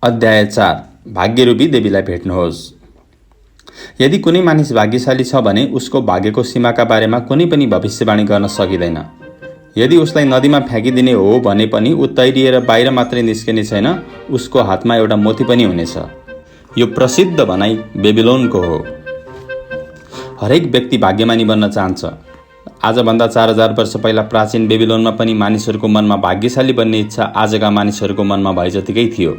अध्याय 4 भाग्यरूपी देवीलाई भेट्नुहोस्। यदि कुनै मानिस भाग्यशाली छ भने उसको भाग्यको सीमाका बारेमा कुनै पनि भविष्यवाणी गर्न सकिँदैन। यदि उसलाई नदीमा फ्याँकिदिने हो भने पनि ऊ तैरिएर बाहिर मात्रै निस्किने छैन, उसको हातमा एउटा मोती पनि हुनेछ। यो प्रसिद्ध भनाइ बेबिलोनको हो। हरेक व्यक्ति भाग्यमानी बन्न चाहन्छ। आजभन्दा 4000 वर्ष पहिला प्राचीन बेबिलोनमा पनि मानिसहरूको मनमा भाग्यशाली बन्ने इच्छा आजका मानिसहरूको मनमा भए जतिकै थियो।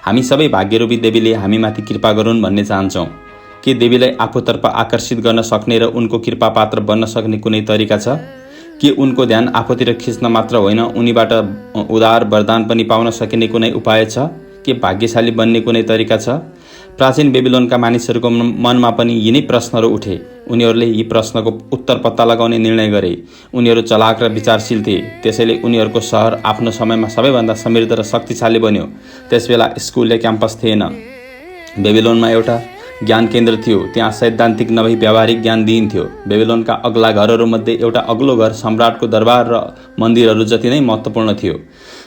हामी सबै भाग्यरूपी देवीले हामीमाथि कृपा गरून् भन्ने चाहन्छौँ। के देवीलाई आफूतर्फ आकर्षित गर्न सक्ने र उनको कृपा पात्र बन्न सक्ने कुनै तरिका छ? के उनको ध्यान आफूतिर खिच्न मात्र होइन, उनीबाट उदार वरदान पनि पाउन सकिने कुनै उपाय छ? के भाग्यशाली बन्ने कुनै तरिका छ? प्राचीन बेबिलोनका मानिसहरूको मनमा पनि यिनै प्रश्नहरू उठे। उनीहरूले यी प्रश्नको उत्तर पत्ता लगाउने निर्णय गरे। उनीहरू चलाक र विचारशील थिए, त्यसैले उनीहरूको सहर आफ्नो समयमा सबैभन्दा समृद्ध र शक्तिशाली बन्यो। त्यसबेला स्कुल या क्याम्पस थिएन। बेबिलोनमा एउटा ज्ञान केन्द्र थियो। त्यहाँ सैद्धान्तिक नभई व्यावहारिक ज्ञान दिइन्थ्यो। बेबिलोनका अग्ला घरहरूमध्ये एउटा अग्लो घर सम्राटको दरबार र मन्दिरहरू जति नै महत्त्वपूर्ण थियो।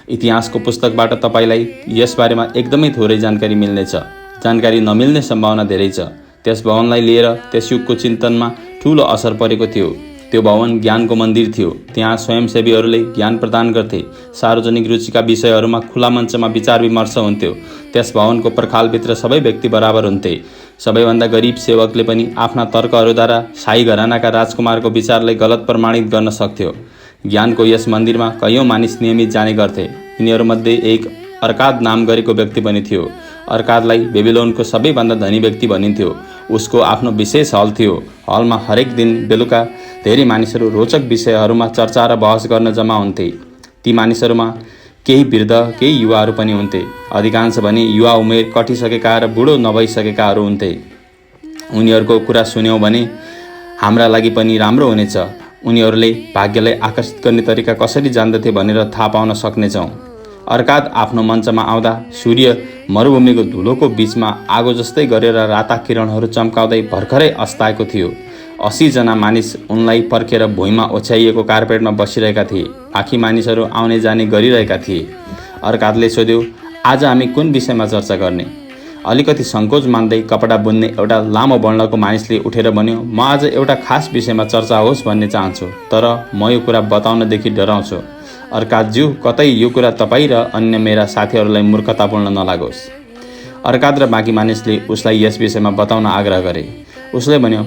इतिहासको पुस्तकबाट तपाईँलाई यसबारेमा एकदमै थोरै जानकारी मिल्नेछ। जानकारी नमिल्ने सम्भावना धेरै छ। त्यस भवनलाई लिएर त्यस युगको चिन्तनमा ठूलो असर परेको थियो। त्यो भवन ज्ञानको मन्दिर थियो। त्यहाँ स्वयंसेवीहरूले ज्ञान प्रदान गर्थे। सार्वजनिक रुचिका विषयहरूमा खुला मञ्चमा विचार विमर्श हुन्थ्यो। त्यस भवनको पर्खालभित्र सबै व्यक्ति बराबर हुन्थे। सबैभन्दा गरिब सेवकले पनि आफ्ना तर्कहरूद्वारा शाही घरानाका राजकुमारको विचारलाई गलत प्रमाणित गर्न सक्थ्यो। ज्ञानको यस मन्दिरमा कैयौँ मानिस नियमित जाने गर्थे। यिनीहरूमध्ये एक अर्काद नाम गरेको व्यक्ति पनि थियो। अर्कादलाई बेबिलोनको सबैभन्दा धनी व्यक्ति भनिन्थ्यो। उसको आफ्नो विशेष हल थियो। हलमा हरेक दिन बेलुका धेरै मानिसहरू रोचक विषयहरूमा चर्चा र बहस गर्न जम्मा हुन्थे। ती मानिसहरूमा केही वृद्ध, केही युवाहरू पनि हुन्थे। अधिकांश भने युवा उमेर कटिसकेका र बुढो नभइसकेकाहरू हुन्थे। उनीहरूको कुरा सुन्यौँ भने हाम्रा लागि पनि राम्रो हुनेछ। उनीहरूले भाग्यलाई आकर्षित गर्ने तरिका कसरी जान्दथे भनेर थाहा पाउन सक्नेछौँ। अर्काद आफ्नो मञ्चमा आउँदा सूर्य मरुभूमिको धुलोको बीचमा आगो जस्तै गरेर राता किरणहरू चम्काउँदै भर्खरै अस्ताएको थियो। 80 जना मानिस उनलाई पर्खेर भुइँमा ओछ्याइएको कार्पेटमा बसिरहेका थिए। बाँकी मानिसहरू आउने जाने गरिरहेका थिए। अर्कादले सोध्यो, आज हामी कुन विषयमा चर्चा गर्ने? अलिकति सङ्कोच मान्दै कपडा बुन्ने एउटा लामो वर्णको मानिसले उठेर भन्यो, म आज एउटा खास विषयमा चर्चा होस् भन्ने चाहन्छु, तर म यो कुरा बताउनदेखि डराउँछु। अर्कादज्यू, कतै यो कुरा तपाईँ र अन्य मेरा साथीहरूलाई मूर्खतापूर्ण नलागोस्। अर्काद र बाँकी मानिसले उसलाई यस विषयमा बताउन आग्रह गरे। उसले भन्यो,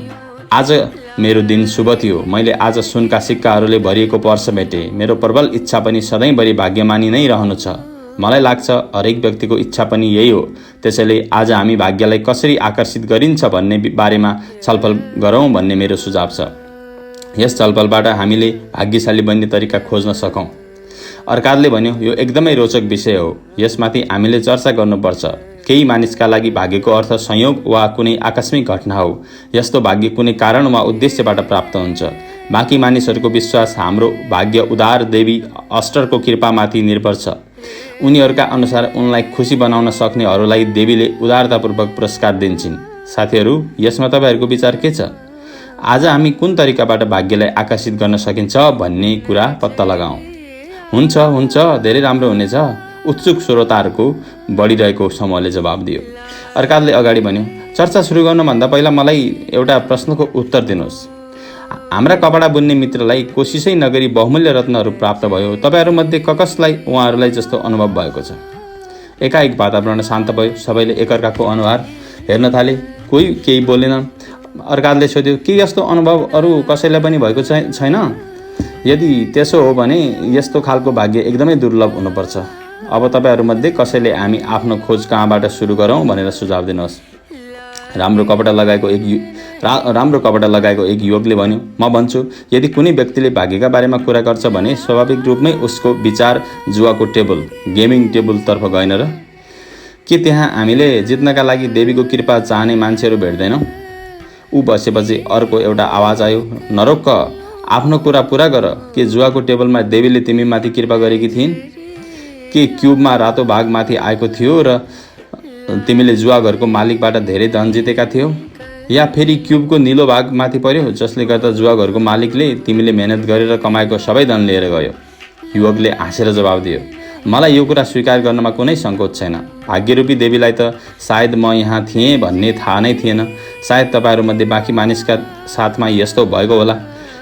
आज मेरो दिन शुभ थियो। मैले आज सुनका सिक्काहरूले भरिएको पर्स भेटेँ। मेरो प्रबल इच्छा पनि सधैँभरि भाग्यमानी नै रहनु छ। मलाई लाग्छ हरेक व्यक्तिको इच्छा पनि यही हो। त्यसैले आज हामी भाग्यलाई कसरी आकर्षित गरिन्छ भन्ने बारेमा छलफल गरौँ भन्ने मेरो सुझाव छ। यस छलफलबाट हामीले भाग्यशाली बन्ने तरिका खोज्न सकौँ। अर्कादले भन्यो, यो एकदमै रोचक विषय हो। यसमाथि हामीले चर्चा गर्नुपर्छ। केही मानिसका लागि भाग्यको अर्थ संयोग वा कुनै आकस्मिक घटना हो। यस्तो भाग्य कुनै कारण वा उद्देश्यबाट प्राप्त हुन्छ। बाँकी मानिसहरूको विश्वास हाम्रो भाग्य उदार देवी अस्टरको कृपामाथि निर्भर छ। उनीहरूका अनुसार उनलाई खुसी बनाउन सक्नेहरूलाई देवीले उदारतापूर्वक पुरस्कार दिन्छन्। साथीहरू, यसमा तपाईँहरूको विचार के छ? आज हामी कुन तरिकाबाट भाग्यलाई आकर्षित गर्न सकिन्छ भन्ने कुरा पत्ता लगाऊँ। हुन्छ, धेरै राम्रो हुनेछ, उत्सुक श्रोताहरूको बढिरहेको समूहले जवाब दियो। अर्कादले अगाडि भन्यो, चर्चा सुरु गर्नुभन्दा पहिला मलाई एउटा प्रश्नको उत्तर दिनुहोस्। हाम्रा कपडा बुन्ने मित्रलाई कोसिसै नगरी बहुमूल्य रत्नहरू प्राप्त भयो। तपाईँहरूमध्ये कसलाई उहाँहरूलाई जस्तो अनुभव भएको छ? एकाएक वातावरण शान्त भयो। सबैले एकअर्काको अनुहार हेर्न थाले। कोही केही बोलेनन्। अर्कादले सोध्यो, के यस्तो अनुभव अरू कसैलाई पनि भएको छैन? यदि त्यसो हो भने यस्तो खालको भाग्य एकदमै दुर्लभ हुनुपर्छ। अब तपाईँहरूमध्ये कसैले हामी आफ्नो खोज कहाँबाट सुरु गरौँ भनेर सुझाव दिनुहोस्। राम्रो कपडा लगाएको एक युवकले भन्यो, म भन्छु, यदि कुनै व्यक्तिले भाग्यका बारेमा कुरा गर्छ भने स्वाभाविक रूपमै उसको विचार जुवाको टेबल, गेमिङ टेबलतर्फ गएन र? के त्यहाँ हामीले जित्नका लागि देवीको कृपा चाहने मान्छेहरू भेट्दैनौँ? ऊ बसेपछि अर्को एउटा आवाज आयो, नरोक्क, आफ्नो कुरा पुरा गर। के जुवाको टेबलमा देवीले तिमीमाथि कृपा गरेकी थिइन्? के क्युबमा रातो भाग माथि आएको थियो र तिमीले जुवा घरको मालिकबाट धेरै धन जितेका थियौ? या फेरि क्युबको निलो भाग माथि पर्यो जसले गर्दा जुवा घरको मालिकले तिमीले मेहनत गरेर कमाएको सबै धन लिएर गयो? युवकले हाँसेर जवाब दियो, मलाई यो कुरा स्वीकार गर्नमा कुनै सङ्कोच छैन। भाग्यरूपी देवीलाई त सायद म यहाँ थिएँ भन्ने थाहा नै थिएन। सायद तपाईँहरूमध्ये बाँकी मानिसका साथमा यस्तो भएको होला।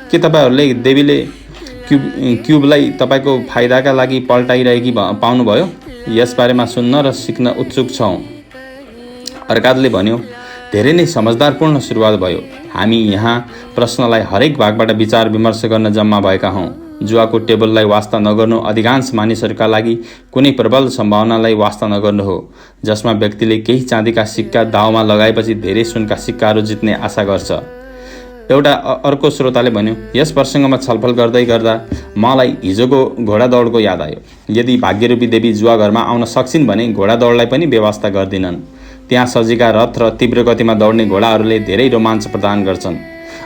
के तपाईँहरूले देवीले क्युबलाई तपाईँको फाइदाका लागि पल्टाइरहेकी पाउनुभयो? यसबारेमा सुन्न र सिक्न उत्सुक छौँ। अर्काले भन्यो। धेरै नै समझदारपूर्ण सुरुवात भयो। हामी यहाँ प्रश्नलाई हरेक भागबाट विचार विमर्श गर्न जम्मा भएका हौँ। जुवाको टेबललाई वास्ता नगर्नु अधिकांश मानिसहरूका लागि कुनै प्रबल सम्भावनालाई वास्ता नगर्नु हो, जसमा व्यक्तिले केही चाँदीका सिक्का दाउमा लगाएपछि धेरै सुनका सिक्काहरू जित्ने आशा गर्छ। एउटा अर्को श्रोताले भन्यो, यस प्रसङ्गमा छलफल गर्दै गर्दा मलाई हिजोको घोडा दौडको याद आयो। यदि भाग्यरूपी देवी जुवा घरमा आउन सक्छिन् भने घोडा दौडलाई पनि व्यवस्था गर्दिनन्। त्यहाँ सजिएका रथ र तीव्र गतिमा दौड्ने घोडाहरूले धेरै रोमाञ्च प्रदान गर्छन्।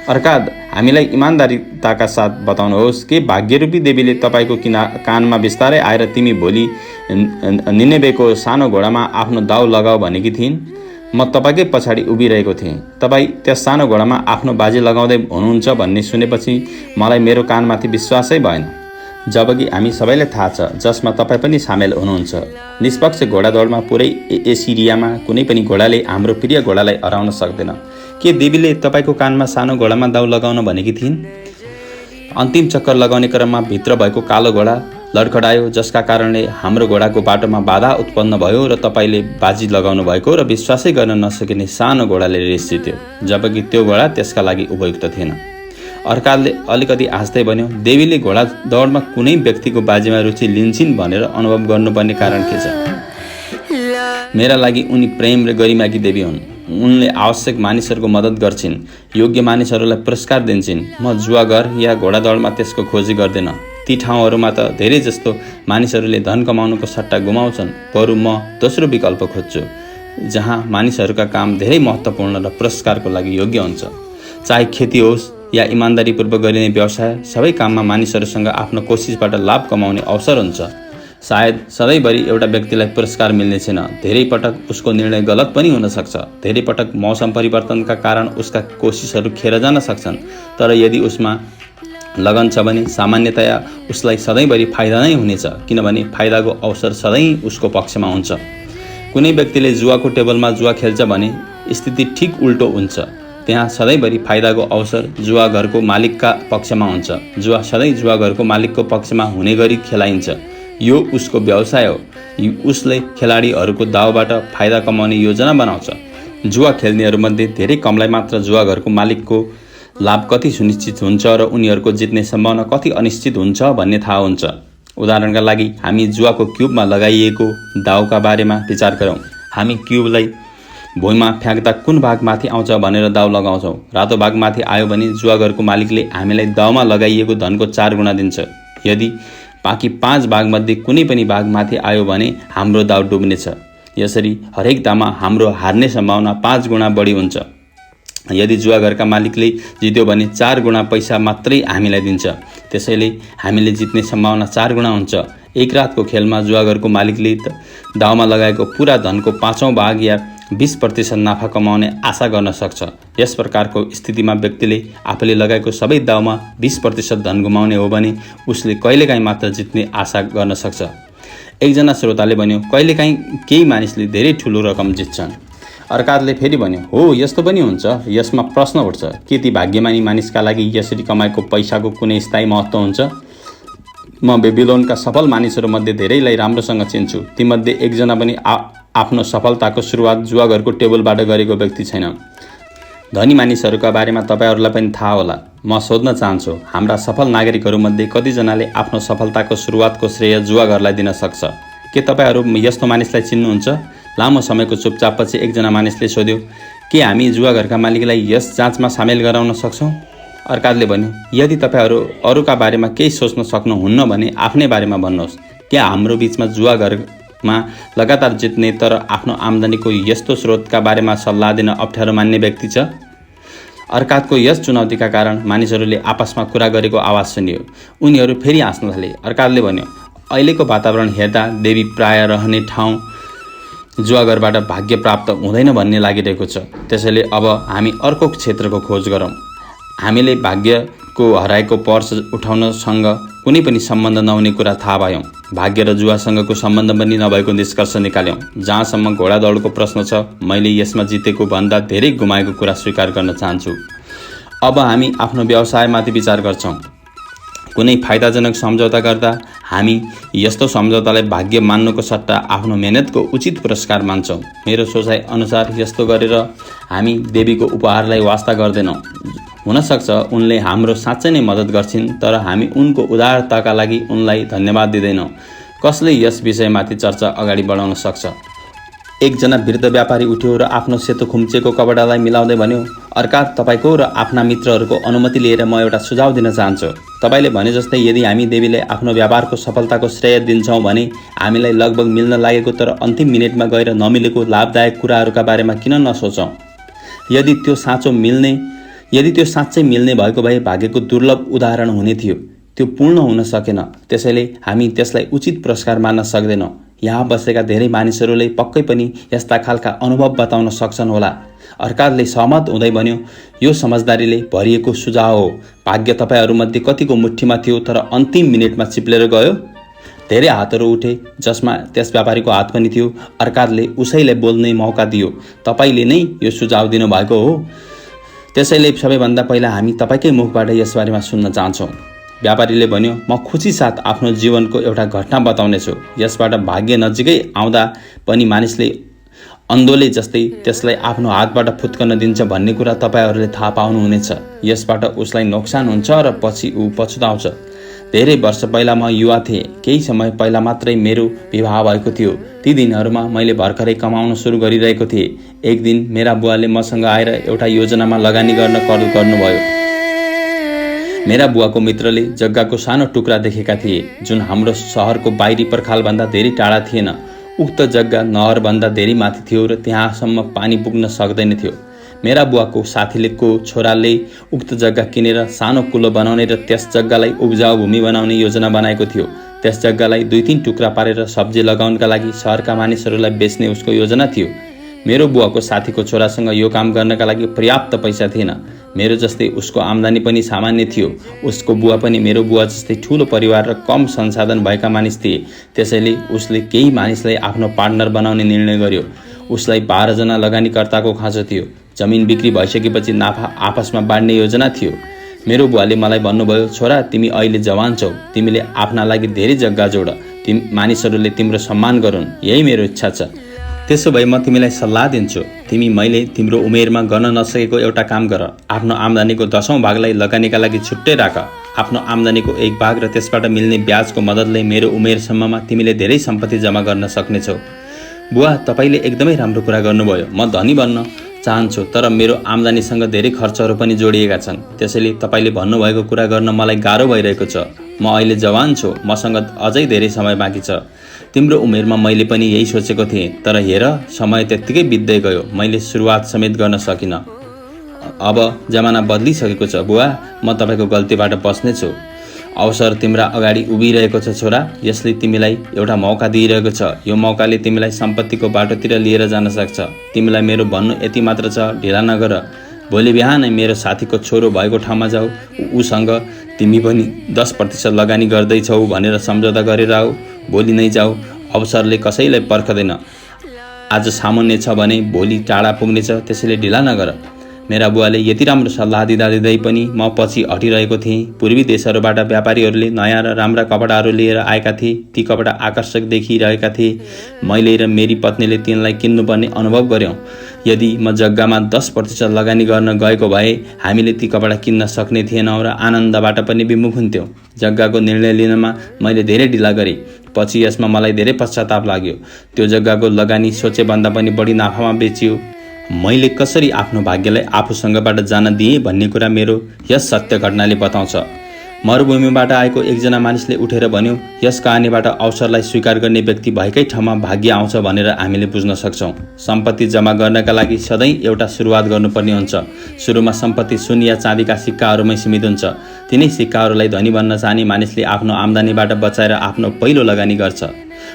अर्काद, हामीलाई इमान्दारिताका साथ बताउनुहोस् कि भाग्यरूपी देवीले तपाईँको कानमा बिस्तारै आएर तिमी भोलि निनेवेको सानो घोडामा आफ्नो दाउ लगाऊ भनेकी थिइन्। म तपाईँकै पछाडि उभिरहेको थिएँ। तपाईँ त्यस सानो घोडामा आफ्नो बाजी लगाउँदै हुनुहुन्छ भन्ने सुनेपछि मलाई मेरो कानमाथि विश्वासै भएन। जबकि हामी सबैलाई थाहा छ जसमा तपाईँ पनि सामेल हुनुहुन्छ। निष्पक्ष घोडा दौडमा पुरै एसिरियामा कुनै पनि घोडाले हाम्रो प्रिय घोडालाई हराउन सक्दैन। के देवीले तपाईँको कानमा सानो घोडामा दाउ लगाउन भनेकी थिइन्? अन्तिम चक्कर लगाउने क्रममा भित्र भएको कालो घोडा लडखडायो, जसका कारणले हाम्रो घोडाको बाटोमा बाधा उत्पन्न भयो र तपाईँले बाजी लगाउनु भएको र विश्वासै गर्न नसकिने सानो घोडाले रेस जित्यो, जबकि त्यो घोडा त्यसका लागि उपयुक्त थिएन। अर्काले अलिकति हाँस्दै भन्यो, देवीले घोडा दौडमा कुनै व्यक्तिको बाजीमा रुचि लिन्छन् भनेर अनुभव गर्नुपर्ने कारण के छ? मेरा लागि उनी प्रेम र गरिमाकी देवी हुन्। उनले आवश्यक मानिसहरूको मद्दत गर्छिन्, योग्य मानिसहरूलाई पुरस्कार दिन्छन्। म जुवाघर या घोडा दौडमा त्यसको खोजी गर्दैन। ती ठाउँहरूमा त धेरै जस्तो मानिसहरूले धन कमाउनुको सट्टा गुमाउँछन्। बरु म दोस्रो विकल्प खोज्छु, जहाँ मानिसहरूका काम धेरै महत्त्वपूर्ण र पुरस्कारको लागि योग्य हुन्छ। चाहे खेती होस् या इमान्दारीपूर्वक गरिने व्यवसाय, सबै काममा मानिसहरूसँग आफ्नो कोसिसबाट लाभ कमाउने अवसर हुन्छ। सायद सधैँभरि एउटा व्यक्तिलाई पुरस्कार मिल्ने छैन। धेरै पटक उसको निर्णय गलत पनि हुन सक्छ। धेरै पटक मौसम परिवर्तनका कारण उसका कोसिसहरू खेर जान सक्छन्। तर यदि उसमा लगन छ भने सामान्यतया उसलाई सधैँभरि फाइदा नै हुनेछ, किनभने फाइदाको अवसर सधैँ उसको पक्षमा हुन्छ। कुनै व्यक्तिले जुवाको टेबलमा जुवा खेल्छ भने स्थिति ठिक उल्टो हुन्छ। त्यहाँ सधैँभरि फाइदाको अवसर जुवा घरको मालिकका पक्षमा हुन्छ। जुवा सधैँ जुवा घरको मालिकको पक्षमा हुने गरी खेलाइन्छ। यो उसको व्यवसाय हो। उसले खेलाडीहरूको दाउबाट फाइदा कमाउने योजना बनाउँछ। जुवा खेल्नेहरूमध्ये धेरै कमलाई मात्र जुवा घरको मालिकको लाभ कति सुनिश्चित हुन्छ र उनीहरूको जित्ने सम्भावना कति अनिश्चित हुन्छ भन्ने थाहा हुन्छ। उदाहरणका लागि हामी जुवाको क्युबमा लगाइएको दाउका बारेमा विचार गरौँ। हामी क्युबलाई भुइँमा फ्याँक्दा कुन भाग माथि आउँछ भनेर दाउ लगाउँछौँ। रातो भाग माथि आयो भने जुवाघरको मालिकले हामीलाई दाउमा लगाइएको धनको 4 गुणा दिन्छ। यदि बाँकी 5 भागमध्ये कुनै पनि भाग माथि आयो भने हाम्रो दाउ डुब्नेछ। यसरी हरेक दाउमा हाम्रो हार्ने सम्भावना 5 गुणा बढी हुन्छ। यदि जुवाघरका मालिकले जित्यो भने 4 गुणा पैसा मात्रै हामीलाई दिन्छ। त्यसैले हामीले जित्ने सम्भावना 4 गुणा हुन्छ। एक रातको खेलमा जुवाघरको मालिकले दाउमा लगाएको पुरा धनको 5औं भाग या 20% नाफा कमाउने आशा गर्न सक्छ। यस प्रकारको स्थितिमा व्यक्तिले आफूले लगाएको सबै दाउमा 20% धन गुमाउने हो भने उसले कहिलेकाहीँ मात्र जित्ने आशा गर्न सक्छ। एकजना श्रोताले भन्यो, कहिलेकाहीँ केही मानिसले धेरै ठुलो रकम जित्छन्। अर्काले फेरि भन्यो, हो यस्तो पनि हुन्छ। यसमा प्रश्न उठ्छ, के ती भाग्यमानी मानिसका लागि यसरी कमाएको पैसाको कुनै स्थायी महत्त्व हुन्छ? म बेबिलोनका सफल मानिसहरूमध्ये धेरैलाई राम्रोसँग चिन्छु। तीमध्ये एकजना पनि आफ्नो सफलताको सुरुवात जुवाघरको टेबलबाट गरेको व्यक्ति छैन। धनी मानिसहरूका बारेमा तपाईँहरूलाई पनि थाहा होला। म सोध्न चाहन्छु, हाम्रा सफल नागरिकहरूमध्ये कतिजनाले आफ्नो सफलताको सुरुवातको श्रेय जुवाघरलाई दिन सक्छ? के तपाईँहरू यस्तो मानिसलाई चिन्नुहुन्छ? लामो समयको चुपचापपछि एकजना मानिसले सोध्यो, के हामी जुवाघरका मालिकलाई यस जाँचमा सामेल गराउन सक्छौँ? अर्काले भन्यो, यदि तपाईँहरू अरूका बारेमा केही सोच्न सक्नुहुन्न भने आफ्नै बारेमा भन्नुहोस्। क्या हाम्रो बिचमा जुवाघरमा लगातार जित्ने तर आफ्नो आम्दानीको यस्तो स्रोतका बारेमा सल्लाह दिन अप्ठ्यारो मान्ने व्यक्ति छ? अर्काको यस चुनौतीका कारण मानिसहरूले आपसमा कुरा गरेको आवाज सुनियो। उनीहरू फेरि हाँस्न थाले। अर्काले भन्यो, अहिलेको वातावरण हेर्दा देवी प्राय रहने ठाउँ जुवाघरबाट भाग्य प्राप्त हुँदैन भन्ने लागिरहेको छ। त्यसैले अब हामी अर्को क्षेत्रको खोज गरौँ। हामीले भाग्यको हराएको पर्स उठाउनसँग कुनै पनि सम्बन्ध नहुने कुरा थाहा पायौँ। भाग्य र जुवासँगको सम्बन्ध पनि नभएको निष्कर्ष निकाल्यौँ। जहाँसम्म घोडा दौडको प्रश्न छ, मैले यसमा जितेको भन्दा धेरै गुमाएको कुरा स्वीकार गर्न चाहन्छु। अब हामी आफ्नो व्यवसायमाथि विचार गर्छौँ। कुनै फाइदाजनक सम्झौता गर्दा हामी यस्तो सम्झौतालाई भाग्य मान्नुको सट्टा आफ्नो मेहनतको उचित पुरस्कार मान्छौँ। मेरो सोचाइ अनुसार यस्तो गरेर हामी देवीको उपहारलाई वास्ता गर्दैनौँ। हुनसक्छ उनले हाम्रो साँच्चै नै मद्दत गर्छिन्, तर हामी उनको उदारताका लागि उनलाई धन्यवाद दिँदैनौँ। कसले यस विषयमाथि चर्चा अगाडि बढाउन सक्छ? एकजना वृद्ध व्यापारी उठ्यो र आफ्नो सेतो खुम्चेको कपडालाई मिलाउँदै भन्यो, अर्कात तपाईँको र आफ्ना मित्रहरूको अनुमति लिएर म एउटा सुझाव दिन चाहन्छु। तपाईँले भने जस्तै यदि हामी देवीलाई आफ्नो व्यापारको सफलताको श्रेय दिन्छौँ भने हामीलाई लगभग मिल्न लागेको तर अन्तिम मिनेटमा गएर नमिलेको लाभदायक कुराहरूका बारेमा किन नसोचौँ? यदि त्यो साँच्चै मिल्ने भएको भए भाग्यको दुर्लभ उदाहरण हुने थियो। त्यो पूर्ण हुन सकेन, त्यसैले हामी त्यसलाई उचित पुरस्कार मान्न सक्दैनौँ। यहाँ बसेका धेरै मानिसहरूले पक्कै पनि यस्ता खालका अनुभव बताउन सक्छन् होला। अर्काले सहमत हुँदै भन्यो, यो समझदारीले भरिएको सुझाव हो। भाग्य तपाईँहरूमध्ये कतिको मुठ्ठीमा थियो तर अन्तिम मिनेटमा चिप्लेर गयो? धेरै हातहरू उठे, जसमा त्यस व्यापारीको हात पनि थियो। अर्काले उसैलाई बोल्ने मौका दियो, तपाईँले नै यो सुझाव दिनुभएको हो, त्यसैले सबैभन्दा पहिला हामी तपाईँकै मुखबाट यसबारेमा सुन्न चाहन्छौँ। व्यापारीले भन्यो, म खुसी साथ आफ्नो जीवनको एउटा घटना बताउनेछु। यसबाट भाग्य नजिकै आउँदा पनि मानिसले अन्धोले जस्तै त्यसलाई आफ्नो हातबाट फुत्कन दिन्छ भन्ने कुरा तपाईँहरूले थाहा पाउनुहुनेछ। यसबाट उसलाई नोक्सान हुन्छ र पछि ऊ पछुताउँछ। धेरै वर्ष पहिला म युवा थिएँ। केही समय पहिला मात्रै मेरो विवाह भएको थियो। ती दिनहरूमा मैले भर्खरै कमाउन सुरु गरिरहेको थिएँ। एक दिन मेरा बुवाले मसँग आएर एउटा योजनामा लगानी गर्न कल गर्नुभयो। मेरा बुवाको मित्रले जग्गाको सानो टुक्रा देखेका थिए, जुन हाम्रो सहरको बाहिरी पर्खालभन्दा धेरै टाढा थिएन। उक्त जग्गा नहरभन्दा धेरै माथि थियो र त्यहाँसम्म पानी पुग्न सक्दैन थियो। मेरा बुवाको साथीको छोराले उक्त जग्गा किनेर सानो कुलो बनाउने र त्यस जग्गालाई उब्जाउ भूमि बनाउने योजना बनाएको थियो। त्यस जग्गालाई 2-3 टुक्रा पारेर सब्जी लगाउनका लागि सहरका मानिसहरूलाई बेच्ने उसको योजना थियो। मेरो बुवाको साथीको छोरासँग यो काम गर्नका लागि पर्याप्त पैसा थिएन। मेरो जस्तै उसको आम्दानी पनि सामान्य थियो। उसको बुवा पनि मेरो बुवा जस्तै ठुलो परिवार र कम संसाधन भएका मानिस थिए। त्यसैले उसले केही मानिसलाई आफ्नो पार्टनर बनाउने निर्णय गर्यो। उसलाई 12 जना लगानीकर्ताको खाँचो थियो। जमिन बिक्री भइसकेपछि नाफा आपसमा बाँड्ने योजना थियो। मेरो बुवाले मलाई भन्नुभयो, छोरा, तिमी अहिले जवान छौ, तिमीले आफ्ना लागि धेरै जग्गा जोड, मानिसहरूले तिम्रो सम्मान गरून्, यही मेरो इच्छा छ। त्यसो भए म तिमीलाई सल्लाह दिन्छु, तिमी मैले तिम्रो उमेरमा गर्न नसकेको एउटा काम गर। आफ्नो आम्दानीको 10औं भागलाई लगानीका लागि छुट्टै राख। आफ्नो आम्दानीको 1 भाग र त्यसबाट मिल्ने ब्याजको मद्दतले मेरो उमेरसम्ममा तिमीले धेरै सम्पत्ति जम्मा गर्न सक्नेछौ। बुवा, तपाईँले एकदमै राम्रो कुरा गर्नुभयो। म धनी बन्न चाहन्छु, तर मेरो आम्दानीसँग धेरै खर्चहरू पनि जोडिएका छन्। त्यसैले तपाईँले भन्नुभएको कुरा गर्न मलाई गाह्रो भइरहेको छ। म अहिले जवान छु, मसँग अझै धेरै समय बाँकी छ। तिम्रो उमेरमा मैले पनि यही सोचेको थिएँ, तर हेर, समय त्यत्तिकै बित्दै गयो। मैले सुरुवात समेत गर्न सकिनँ। अब जमाना बदलिसकेको छ बुवा, म तपाईँको गल्तीबाट बस्नेछु। अवसर तिम्रा अगाडि उभिरहेको छ छोरा। यसले तिमीलाई एउटा मौका दिइरहेको छ। यो मौकाले तिमीलाई सम्पत्तिको बाटोतिर लिएर जान सक्छ। तिमीलाई मेरो भन्नु यति मात्र छ, ढिला नगर। भोलि बिहानै मेरो साथीको छोरो भएको ठाउँमा जाऊ, उसँग तिमी पनि 10% लगानी गर्दैछौ भनेर सम्झौता गरेर आऊ। भोलि नै जाऊ, अवसरले कसैलाई पर्खदैन। आज सामान्य छ भने भोलि टाढा पुग्नेछ, त्यसैले ढिला नगर। मेरा बुवाले यति राम्रो सल्लाह दिँदै पनि म पछि हटिरहेको थिएँ। पूर्वी देशहरूबाट व्यापारीहरूले नयाँ र राम्रा कपडाहरू लिएर आएका थिए। ती कपडा आकर्षक देखिरहेका थिए। मैले र मेरी पत्नीले तिनलाई किन्नुपर्ने अनुभव गऱ्यौँ। यदि म जग्गामा 10% लगानी गर्न गएको भए हामीले ती कपडा किन्न सक्ने थिएनौँ र आनन्दबाट पनि विमुख हुन्थ्यौँ। जग्गाको निर्णय लिनमा मैले धेरै ढिला गरेँ। पछि यसमा मलाई धेरै पश्चाताप लाग्यो। त्यो जग्गाको लगानी सोचेभन्दा पनि बढी नाफामा बेचियो। मैले कसरी आफ्नो भाग्यलाई आफूसँगबाट जान दिएँ भन्ने कुरा मेरो यस सत्य घटनाले बताउँछ। मरुभूमिबाट आएको एकजना मानिसले उठेर भन्यो, यस कहानीबाट अवसरलाई स्वीकार गर्ने व्यक्ति भएकै ठाउँमा भाग्य आउँछ भनेर हामीले बुझ्न सक्छौँ। सम्पत्ति जम्मा गर्नका लागि सधैँ एउटा सुरुवात गर्नुपर्ने हुन्छ। सुरुमा सम्पत्ति सुन या चाँदीका सिक्काहरूमै सीमित हुन्छ। तिनै सिक्काहरूलाई धनी बन्न चाहने मानिसले आफ्नो आम्दानीबाट बचाएर आफ्नो पहिलो लगानी गर्छ।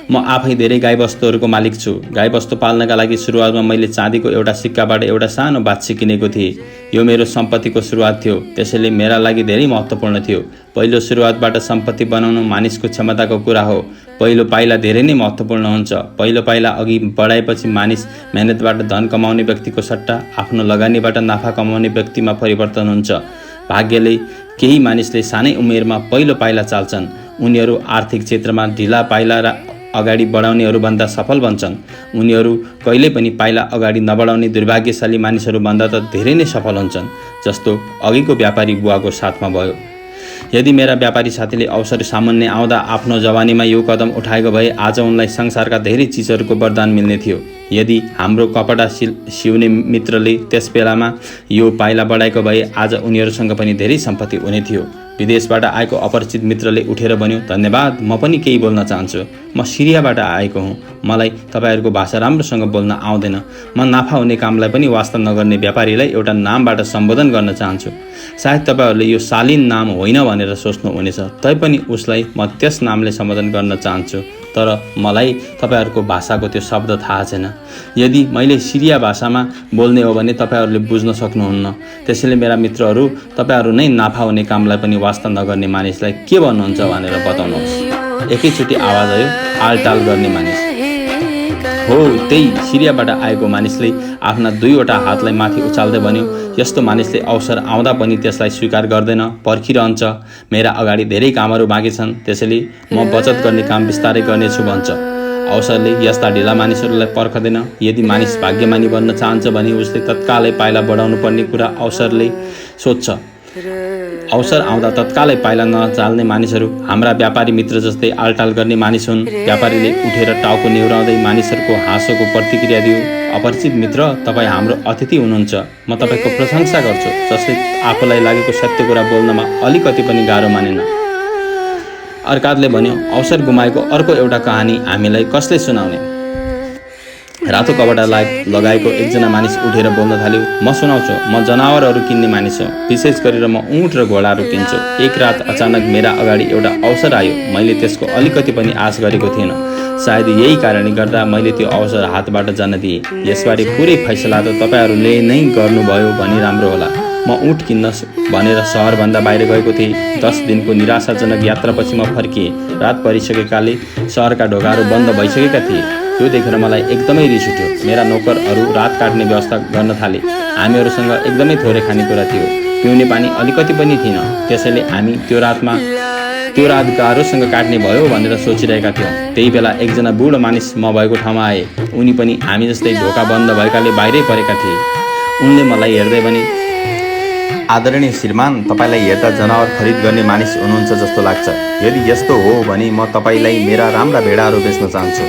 म आफै धेरै गाईबस्तुहरूको मालिक छु। गाईबस्तु पाल्नका लागि सुरुवातमा मैले चाँदीको एउटा सिक्काबाट एउटा सानो बाछी किनेको थिएँ। यो मेरो सम्पत्तिको सुरुवात थियो, त्यसैले मेरा लागि धेरै महत्त्वपूर्ण थियो। पहिलो सुरुवातबाट सम्पत्ति बनाउनु मानिसको क्षमताको कुरा हो। पहिलो पाइला धेरै नै महत्त्वपूर्ण हुन्छ। पहिलो पाइला अघि बढाएपछि मानिस मेहनतबाट धन कमाउने व्यक्तिको सट्टा आफ्नो लगानीबाट नाफा कमाउने व्यक्तिमा परिवर्तन हुन्छ। भाग्यले केही मानिसले सानै उमेरमा पहिलो पाइला चाल्छन्। उनीहरू आर्थिक क्षेत्रमा ढिला पाइला अगाडि बढाउनेहरूभन्दा सफल बन्छन्। उनीहरू कहिल्यै पनि पाइला अगाडि नबढाउने दुर्भाग्यशाली मानिसहरूभन्दा त धेरै नै सफल हुन्छन्, जस्तो अघिको व्यापारी बुवाको साथमा भयो। यदि मेरा व्यापारी साथीले अवसर सामुन्ने आउँदा आफ्नो जवानीमा यो कदम उठाएको भए आज उनलाई संसारका धेरै चिजहरूको वरदान मिल्ने थियो। यदि हाम्रो कपडा सिउने मित्रले त्यस बेलामा यो पाइला बढाएको भए आज उनीहरूसँग पनि धेरै सम्पत्ति हुने थियो। विदेशबाट आएको अपरिचित मित्रले उठेर भन्यो, धन्यवाद, म पनि केही बोल्न चाहन्छु। म सिरियाबाट आएको हुँ। मलाई तपाईँहरूको भाषा राम्रोसँग बोल्न आउँदैन। म नाफा हुने कामलाई पनि वास्ता नगर्ने व्यापारीलाई एउटा नामबाट सम्बोधन गर्न चाहन्छु। सायद तपाईँहरूले यो शालीन नाम होइन भनेर सोच्नुहुनेछ, तैपनि उसलाई म त्यस नामले सम्बोधन गर्न चाहन्छु। तर मलाई तपाईँहरूको भाषाको त्यो शब्द थाहा छैन। यदि मैले सिरिया भाषामा बोल्ने हो भने तपाईँहरूले बुझ्न सक्नुहुन्न। त्यसैले मेरा मित्रहरू, तपाईँहरू नै नाफा हुने कामलाई पनि वास्ता नगर्ने मानिसलाई के भन्नुहुन्छ भनेर बताउनुहोस्। एकैचोटि आवाज आयो, आलटाल गर्ने मानिस हो। त्यही सिरियाबाट आएको मानिसले आफ्ना दुईवटा हातलाई माथि उचाल्दै भन्यो, यस्तो मानिसले अवसर आउँदा पनि त्यसलाई स्वीकार गर्दैन, पर्खिरहन्छ। मेरा अगाडि धेरै कामहरू बाँकी छन्, त्यसैले म बचत गर्ने काम बिस्तारै गर्नेछु भन्छ। अवसरले यस्ता ढिला मानिसहरूलाई पर्खदैन। यदि मानिस भाग्यमानी बन्न चाहन्छ भने उसले तत्कालै पाइला बढाउनु पर्ने कुरा अवसरले सोध्छ। अवसर आउँदा तत्कालै पाइला नचाल्ने मानिसहरू हाम्रा व्यापारी मित्र जस्तै आलटाल गर्ने मानिस हुन्। व्यापारीले उठेर टाउको निहुराउँदै मानिसहरूको हाँसोको प्रतिक्रिया दियो, अपरिचित मित्र, तपाईँ हाम्रो अतिथि हुनुहुन्छ। म तपाईँको प्रशंसा गर्छु, जसले आफूलाई लागेको सत्य कुरा बोल्नमा अलिकति पनि गाह्रो मानेन। अर्काले भन्यो, अवसर गुमाएको अर्को एउटा कहानी हामीलाई कसले सुनाउने? रातो कपडा लगाएको एकजना मानिस उठेर बोल्न थाल्यो, म सुनाउँछु। म जनावरहरू किन्ने मानिस हुँ, विशेष गरेर म ऊँट र घोडाहरू किन्छु। एक रात अचानक मेरा अगाडि एउटा अवसर आयो। मैले त्यसको अलिकति पनि आश गरेको थिएन। सायद यही कारणले गर्दा मैले त्यो अवसर हातबाट जान दिएँ। यसबारे पुरै फैसला त तपाईँहरूले नै गर्नुभयो भने राम्रो होला। म ऊँट किन्न भनेर सहरभन्दा बाहिर गएको थिएँ। 10 दिनको निराशाजनक यात्रापछि म फर्किएँ। रात परिसकेकाले सहरका ढोकाहरू बन्द भइसकेका थिए। त्यो देखेर मलाई एकदमै रिस उठ्यो। मेरा नोकरहरू रात काट्ने व्यवस्था गर्न थाले। हामीहरूसँग एकदमै थोरै खानेकुरा थियो, पिउने पानी अलिकति पनि थिएन। त्यसैले हामी त्यो रात गाह्रोसँग काट्ने भयो भनेर सोचिरहेका थियौँ। त्यही बेला एकजना बुढो मानिस म भएको ठाउँमा आए। उनी पनि हामी जस्तै ढोका बन्द भएकाले बाहिरै परेका थिए। उनले मलाई हेर्दै भने, आदरणीय श्रीमान, तपाईँलाई हेर्दा जनावर खरिद गर्ने मानिस हुनुहुन्छ जस्तो लाग्छ। यदि यस्तो हो भने म तपाईँलाई मेरा राम्रा भेडाहरू बेच्न चाहन्छु,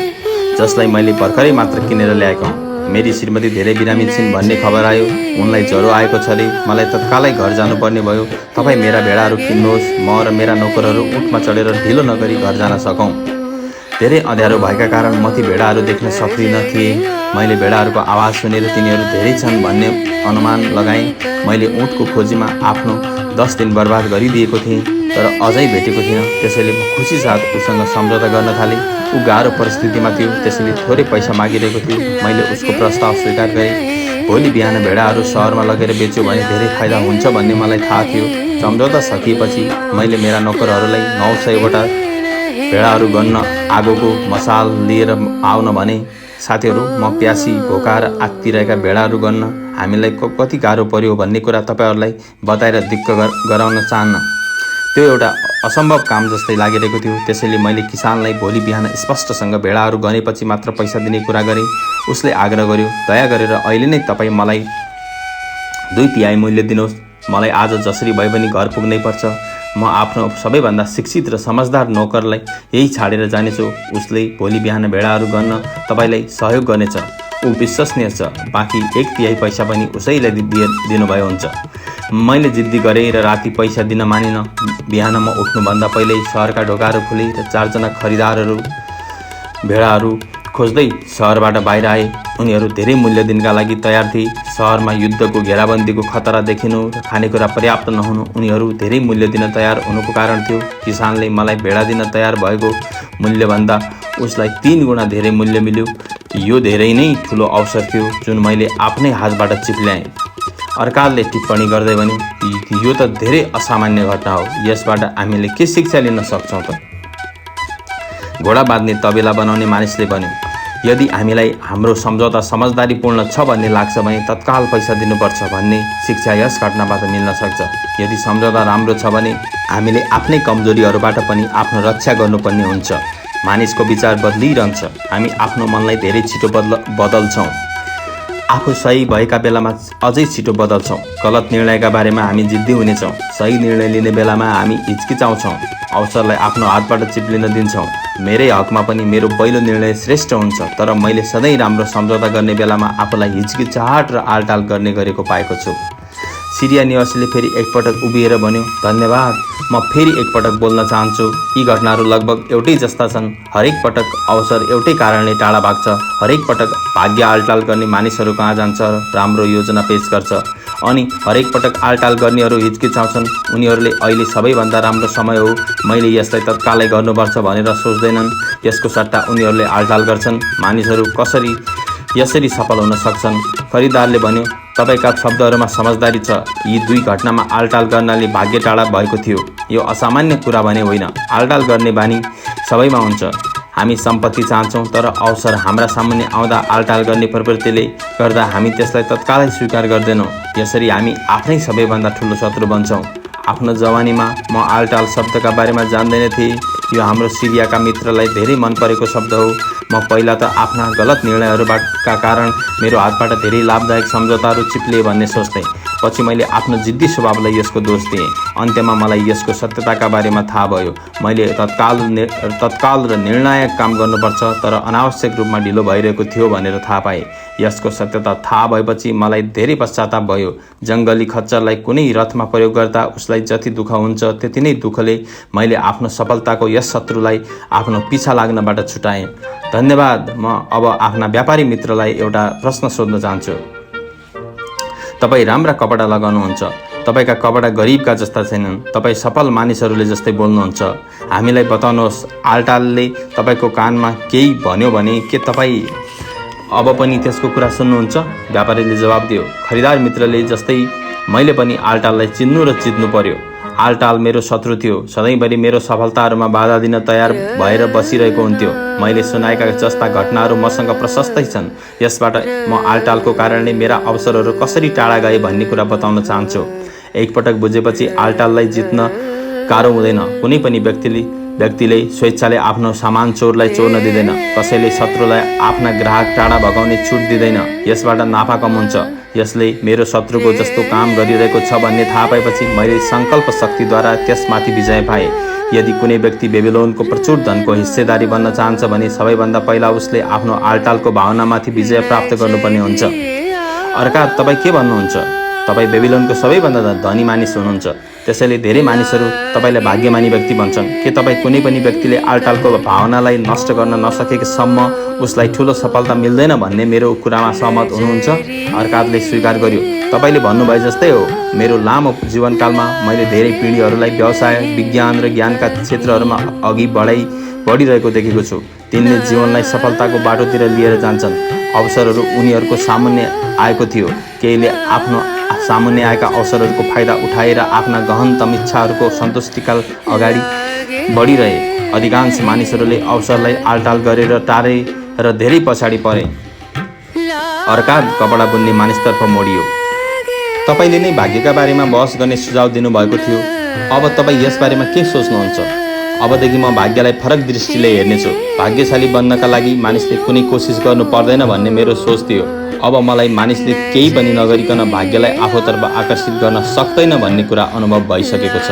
जसलाई मैले भर्खरै मात्र किनेर ल्याएको हुँ। मेरी श्रीमती धेरै बिरामी छिन् भन्ने खबर आयो। उनलाई ज्वरो आएको छ अरे। मलाई तत्कालै घर जानुपर्ने भयो। तपाईँ मेरा भेडाहरू किन्नुहोस्, म र मेरा नोकरहरू ऊँटमा चढेर ढिलो नगरी घर जान सकौँ। धेरै अँध्यारो भएका कारण म ती भेडाहरू देख्न सकिन थिएँ। मैले भेडाहरूको आवाज सुनेर तिनीहरू धेरै छन् भन्ने अनुमान लगाएँ। मैले ऊँटको खोजीमा आफ्नो 10 दिन बर्बाद गरिदिएको थिएँ, तर अझै भेटेको थिइनँ। त्यसैले म खुसी साथ उसँग सम्झौता गर्न थालेँ। ऊ गाह्रो परिस्थितिमा थियो, त्यसैले थोरै पैसा मागिरहेको थियो। मैले उसको प्रस्ताव स्वीकार गरेँ। भोलि बिहान भेडाहरू सहरमा लगेर बेच्यो भने धेरै फाइदा हुन्छ भन्ने मलाई थाहा थियो। सम्झौता सकिएपछि मैले मेरा नोकरहरूलाई 900वटा भेडाहरू गन्न आगोको मसाल लिएर आउन भने। साथीहरू, म प्यासी, भोका र आत्तिरहेका भेडाहरू गन्न हामीलाई कति गाह्रो पर्यो भन्ने कुरा तपाईँहरूलाई बताएर दिक्क गराउन चाहन्न। त्यो एउटा असम्भव काम जस्तै लागिरहेको थियो। त्यसैले मैले किसानलाई भोलि बिहान स्पष्टसँग भेडाहरू गनेपछि मात्र पैसा दिने कुरा गरेँ। उसले आग्रह गर्यो, दया गरेर अहिले नै तपाईँ मलाई 2/3 मूल्य दिनुहोस्। मलाई आज जसरी भए पनि घर पुग्नै पर्छ। म आफ्नो सबैभन्दा शिक्षित र समझदार नोकरलाई यही छाडेर जानेछु। उसले भोलि बिहान भेडाहरू गन्न तपाईँलाई सहयोग गर्नेछ। ऊ विश्वसनीय छ। बाँकी 1/3 पैसा पनि उसैलाई दिनुभयो हुन्छ। मैले जिद्दी गरेँ र राति पैसा दिन मानिन। बिहान म उठ्नुभन्दा पहिल्यै सहरका ढोकाहरू खुले र 4 जना खरिदारहरू भेडाहरू खोज्दै सहरबाट बाहिर आए। उनीहरू धेरै मूल्य दिनका लागि तयार थिए। सहरमा युद्धको घेराबन्दीको खतरा देखिनु र खानेकुरा पर्याप्त नहुनु उनीहरू धेरै मूल्य दिन तयार हुनुको कारण थियो। किसानले मलाई भेडा दिन तयार भएको मूल्यभन्दा उसलाई 3 गुणा धेरै मूल्य मिल्यो। यो धेरै नै ठुलो अवसर थियो जुन मैले आफ्नै हातबाट चिप्ल्याएँ। अर्काले टिप्पणी गर्दै भन्यो, यो त धेरै असामान्य घटना हो। यसबाट हामीले के शिक्षा लिन सक्छौँ त? घोडा बाँध्ने तबेला बनाउने मानिसले भन्यो, यदि हामीलाई हाम्रो सम्झौता समझदारीपूर्ण छ भन्ने लाग्छ भने तत्काल पैसा दिनुपर्छ भन्ने शिक्षा यस घटनाबाट मिल्न सक्छ। यदि सम्झौता राम्रो छ भने हामीले आफ्नै कमजोरीहरूबाट पनि आफ्नो रक्षा गर्नुपर्ने हुन्छ। मानिसको विचार बदलिरहन्छ। हामी आफ्नो मनलाई धेरै छिटो बदल्छौँ। आफू सही भएका बेलामा अझै छिटो बदल्छौँ। गलत निर्णयका बारेमा हामी जिद्दी हुनेछौँ। सही निर्णय लिने बेलामा हामी हिचकिचाउँछौँ। अवसरलाई आफ्नो हातबाट चिप्लिन दिन्छौँ। मेरै हकमा पनि मेरो पहिलो निर्णय श्रेष्ठ हुन्छ, तर मैले सधैँ राम्रो सम्झौता गर्ने बेलामा आफूलाई हिचकिचाहट र आलटाल गर्ने गरेको पाएको छु। सिरिया निवासीले फेरि एकपटक उभिएर भन्यो, धन्यवाद, म फेरि एकपटक बोल्न चाहन्छु। यी घटनाहरू लगभग एउटै जस्ता छन्। हरेक पटक अवसर एउटै कारणले टाढा भाग्छ। हरेक पटक भाग्य आलटाल गर्ने मानिसहरू कहाँ जान्छ र राम्रो योजना पेश गर्छ, अनि हरेक पटक आलटाल गर्नेहरू हिचकिचाउँछन्। उनीहरूले अहिले सबैभन्दा राम्रो समय हो, मैले यसलाई तत्कालै गर्नुपर्छ भनेर सोच्दैनन्। यसको सट्टा उनीहरूले आलटाल गर्छन्। मानिसहरू यसरी सफल हुन सक्छन्। खरिदारले भन्यो, तपाईँका शब्दहरूमा समझदारी छ। यी दुई घटनामा आलटाल गर्नाले भाग्य टाढा भएको थियो। यो असामान्य कुरा भने होइन। आलटाल गर्ने बानी सबैमा हुन्छ। हामी सम्पत्ति चाहन्छौँ, तर अवसर हाम्रा सामुन्ने आउँदा आलटाल गर्ने प्रवृत्तिले गर्दा हामी त्यसलाई तत्कालै स्वीकार गर्दैनौँ। यसरी हामी आफ्नै सबैभन्दा ठुलो शत्रु बन्छौँ। आफ्नो जवानीमा म आलटाल शब्दका बारेमा जान्दैन थिएँ। यो हाम्रो सिरियाका मित्रलाई धेरै मन परेको शब्द हो। म पहिला त आफ्ना गलत निर्णयहरूका कारण मेरो हातबाट धेरै लाभदायक सम्झौताहरू चिप्लिए भन्ने सोच्थेँ। पछि मैले आफ्नो जिद्दी स्वभावलाई यसको दोष दिएँ। अन्त्यमा मलाई यसको सत्यताका बारेमा थाहा भयो। मैले तत्काल र निर्णायक काम गर्नुपर्छ, तर अनावश्यक रूपमा ढिलो भइरहेको थियो भनेर थाहा पाएँ। यसको सत्यता थाहा भएपछि मलाई धेरै पश्चाताप भयो। जङ्गली खच्चरलाई कुनै रथमा प्रयोग गर्दा उसलाई जति दुःख हुन्छ त्यति नै दुःखले मैले आफ्नो सफलताको यस शत्रुलाई आफ्नो पिछा लाग्नबाट छुटाएँ। धन्यवाद। म अब आफ्ना व्यापारी मित्रलाई एउटा प्रश्न सोध्न चाहन्छु। तपाईँ राम्रा कपडा लगाउनुहुन्छ। तपाईँका कपडा गरिबका जस्ता छैनन्। तपाईँ सफल मानिसहरूले जस्तै बोल्नुहुन्छ। हामीलाई बताउनुहोस्, आलटालले तपाईँको कानमा केही भन्यो भने के तपाईँ अब पनि त्यसको कुरा सुन्नुहुन्छ? व्यापारीले जवाब दियो, खरिदार मित्रले जस्तै मैले पनि आलटाललाई चिन्नु र जित्नु पर्यो। आलटाल मेरो शत्रु थियो। सधैँभरि मेरो सफलताहरूमा बाधा दिन तयार भएर बसिरहेको हुन्थ्यो। मैले सुनाएका जस्ता घटनाहरू मसँग प्रशस्तै छन्। यसबाट म आलटालको कारणले मेरा अवसरहरू कसरी टाढा गए भन्ने कुरा बताउन चाहन्छु। एकपटक बुझेपछि आलटाललाई जित्न गाह्रो हुँदैन। कुनै पनि व्यक्तिले स्वेच्छाले आफ्नो सामान चोरलाई चोर्न दिँदैन। कसैले शत्रुलाई आफ्ना ग्राहक टाढा भगाउने छुट दिँदैन। यसबाट नाफा कम हुन्छ। यसले मेरो शत्रुको जस्तो काम गरिरहेको छ भन्ने थाहा पाएपछि मैले सङ्कल्प शक्तिद्वारा त्यसमाथि विजय पाएँ। यदि कुनै व्यक्ति बेबिलोनको प्रचुर धनको हिस्सेदारी बन्न चाहन्छ भने सबैभन्दा पहिला उसले आफ्नो आलटालको भावनामाथि विजय प्राप्त गर्नुपर्ने हुन्छ। अर्थात् तपाईँ के भन्नुहुन्छ? तपाईँ बेबिलोनको सबैभन्दा धनी मानिस हुनुहुन्छ। त्यसैले धेरै मानिसहरू तपाईँलाई भाग्यमानी व्यक्ति भन्छन्। के तपाईँ कुनै पनि व्यक्तिले आलटालको भावनालाई नष्ट गर्न नसकेसम्म उसलाई ठुलो सफलता मिल्दैन भन्ने मेरो कुरामा सहमत हुनुहुन्छ? अर्काले स्वीकार गर्यो, तपाईँले भन्नुभए जस्तै हो। मेरो लामो जीवनकालमा मैले धेरै पिँढीहरूलाई व्यवसाय, विज्ञान र ज्ञानका क्षेत्रहरूमा अघि बढिरहेको देखेको छु। तिनले जीवनलाई सफलताको बाटोतिर लिएर जान्छन्। अवसरहरू उनीहरूको सामुन्ने आएको थियो। केहीले आफ्नो सामुन्ने आएका अवसरहरूको फाइदा उठाएर आफ्ना गहन तमिच्छाहरूको सन्तुष्टिका अगाडि बढिरहे। अधिकांश मानिसहरूले अवसरलाई आलटाल गरेर टारेर धेरै पछाडि परे। अर्का कपडा बुन्ने मानिसतर्फ मोडियो। तपाईँले नै भाग्यका बारेमा बहस गर्ने सुझाव दिनुभएको थियो। अब तपाईँ यसबारेमा के सोच्नुहुन्छ? अबदेखि म भाग्यलाई फरक दृष्टिले हेर्नेछु। भाग्यशाली बन्नका लागि मानिसले कुनै कोसिस गर्नु पर्दैन भन्ने मेरो सोच थियो। अब मलाई मानिसले केही पनि नगरिकन भाग्यलाई आफूतर्फ आकर्षित गर्न सक्दैन भन्ने कुरा अनुभव भइसकेको छ।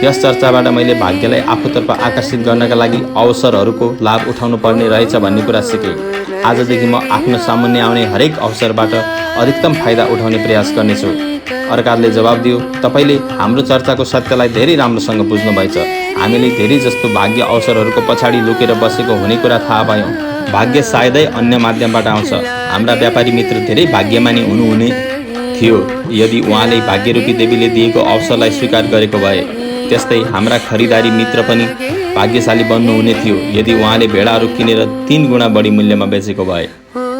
यस चर्चाबाट मैले भाग्यलाई आफूतर्फ आकर्षित गर्नका लागि अवसरहरूको लाभ उठाउनु पर्ने रहेछ भन्ने कुरा सिकेँ। आजदेखि म आफ्नो सामुन्ने आउने हरेक अवसरबाट अधिकतम फाइदा उठाउने प्रयास गर्नेछु। अर्काले जवाब दियो, तपाईँले हाम्रो चर्चाको सत्यलाई धेरै राम्रोसँग बुझ्नुभएछ। हामीले धेरै जस्तो भाग्य अवसरहरूको पछाडि लुकेर बसेको हुने कुरा थाहा पायौँ। भाग्य सायदै अन्य माध्यमबाट आउँछ। हाम्रा व्यापारी मित्र धेरै भाग्यमानी हुनुहुने थियो यदि उहाँले भाग्यरूपी देवीले दिएको अवसरलाई स्वीकार गरेको भए। त्यस्तै हाम्रा खरिदारी मित्र पनि भाग्यशाली बन्नुहुने थियो यदि उहाँले भेडाहरू किनेर 3 गुणा बढी मूल्यमा बेचेको भए।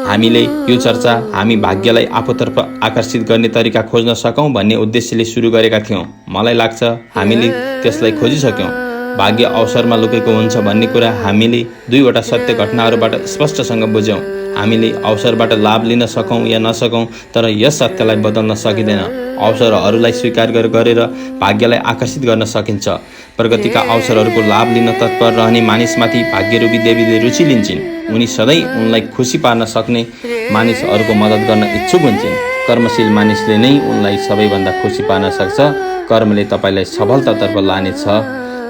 हामीले यो चर्चा हामी भाग्यलाई आफूतर्फ आकर्षित गर्ने तरिका खोज्न सकौँ भन्ने उद्देश्यले सुरु गरेका थियौँ। मलाई लाग्छ हामीले त्यसलाई खोजिसक्यौँ। भाग्य अवसरमा लुकेको हुन्छ भन्ने कुरा हामीले दुईवटा सत्य घटनाहरूबाट स्पष्टसँग बुझ्यौँ। हामीले अवसरबाट लाभ लिन सकौँ या नसकौँ, तर यस सत्यलाई बदल्न सकिँदैन। अवसरहरूलाई स्वीकार गरेर भाग्यलाई आकर्षित गर्न सकिन्छ। प्रगतिका अवसरहरूको लाभ लिन तत्पर रहने मानिसमाथि भाग्यरूपी देवीले रुचि लिन्छन्। उनी सधैँ उनलाई खुसी पार्न सक्ने मानिसहरूको मद्दत गर्न इच्छुक हुन्छन्। कर्मशील मानिसले नै उनलाई सबैभन्दा खुसी पार्न सक्छ। कर्मले तपाईँलाई सफलतातर्फ लानेछ।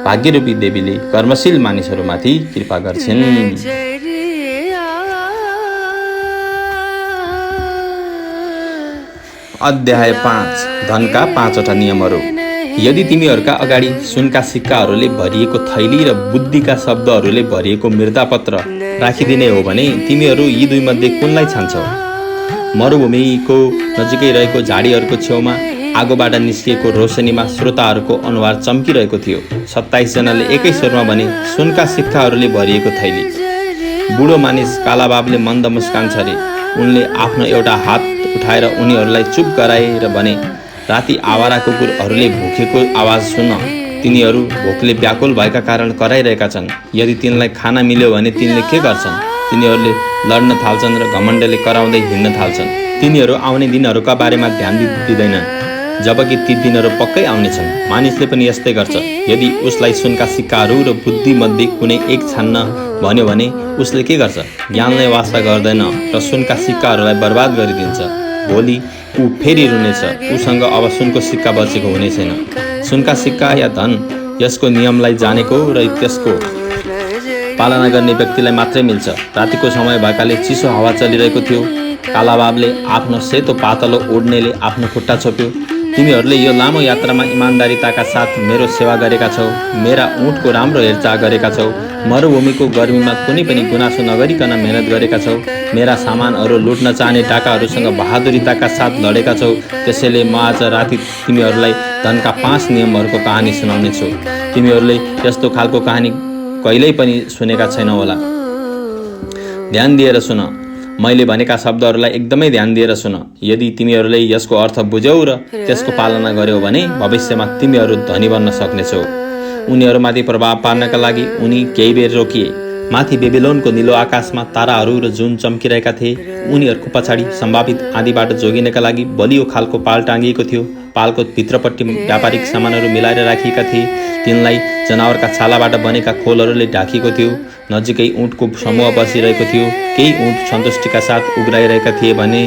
भाग्यरूपी देवीले कर्मशील मानिसहरूमाथि कृपा गर्छिन्। अध्याय 5 धनका 5वटा नियमहरू। यदि तिमीहरूका अगाडि सुनका सिक्काहरूले भरिएको थैली र बुद्धिका शब्दहरूले भरिएको मृदापत्र राखिदिने हो भने तिमीहरू यी दुईमध्ये कुनलाई छान्छौ? मरुभूमिको नजिकै रहेको झाडीहरूको छेउमा आगोबाट निस्किएको रोशनीमा श्रोताहरूको अनुहार चम्किरहेको थियो। 27 जनाले एकै स्वरमा भने, सुनका सिक्काहरूले भरिएको थैली। बुढो मानिस कालाबाबले मन्द मुस्कान छरे। उनले आफ्नो एउटा हात उठाएर उनीहरूलाई चुप गराएर भने, राति आवारा कुकुरहरूले भुकेको आवाज सुन। तिनीहरू भोकले व्याकुल भएका कारण कराइरहेका छन्। यदि तिनलाई खाना मिल्यो भने तिनले के गर्छन्? तिनीहरूले लड्न थाल्छन् र घमण्डले कराउँदै हिँड्न थाल्छन्। तिनीहरू आउने दिनहरूका बारेमा ध्यान दिँदैनन्, जबकि ती दिनहरू पक्कै आउनेछन्। मानिसले पनि यस्तै गर्छ। यदि उसलाई सुनका सिक्काहरू र बुद्धिमध्ये कुनै एक छान्न भन्यो भने उसले के गर्छ? ज्ञानलाई वास्ता गर्दैन र सुनका सिक्काहरूलाई बर्बाद गरिदिन्छ। भोलि ऊ फेरि रुनेछ। उसँग अब सुनको सिक्का बचेको हुने छैन। सुनका सिक्का या धन यसको नियमलाई जानेको र त्यसको पालना गर्ने व्यक्तिलाई मात्रै मिल्छ। रातिको समय भएकाले चिसो हावा चलिरहेको थियो। कालाबाबले आफ्नो सेतो पातलो ओढ्नेले आफ्नो खुट्टा छोप्यो। तिमीहरूले यो लामो यात्रामा इमान्दारिताका साथ मेरो सेवा गरेका छौ। मेरा ऊँटको राम्रो हेरचाह गरेका छौ। मरुभूमिको गर्मीमा कुनै पनि गुनासो नगरिकन मेहनत गरेका छौ। मेरा सामानहरू लुट्न चाहने डाकाहरूसँग बहादुरिताका साथ लडेका छौ। त्यसैले म आज राति तिमीहरूलाई धनका 5 नियमहरूको कहानी सुनाउने छु। तिमीहरूले यस्तो खालको कहानी कहिल्यै पनि सुनेका छैनौ होला। ध्यान दिएर सुन। मैले भनेका शब्दहरूलाई एकदमै ध्यान दिएर सुन। यदि तिमीहरूले यसको अर्थ बुझ्यौ र त्यसको पालना गर्यौ भने भविष्यमा तिमीहरू धनी बन्न सक्नेछौ। उनीहरूमाथि प्रभाव पार्नका लागि उनी केही बेर रोकिए। माथि बेबिलोनको निलो आकाशमा ताराहरू र जुन चम्किरहेका थिए। उनीहरूको पछाडि सम्भावित आँधीबाट जोगिनका लागि बलियो खालको पाल टाँगिएको थियो। पालको भित्रपट्टि व्यापारिक सामानहरू मिलाएर राखिएका थिए। तिनलाई जनावरका छालाबाट बनेका खोलहरूले ढाकिएको थियो। नजिकै ऊँटको समूह बसिरहेको थियो। केही ऊँट सन्तुष्टिका साथ उग्राइरहेका थिए भने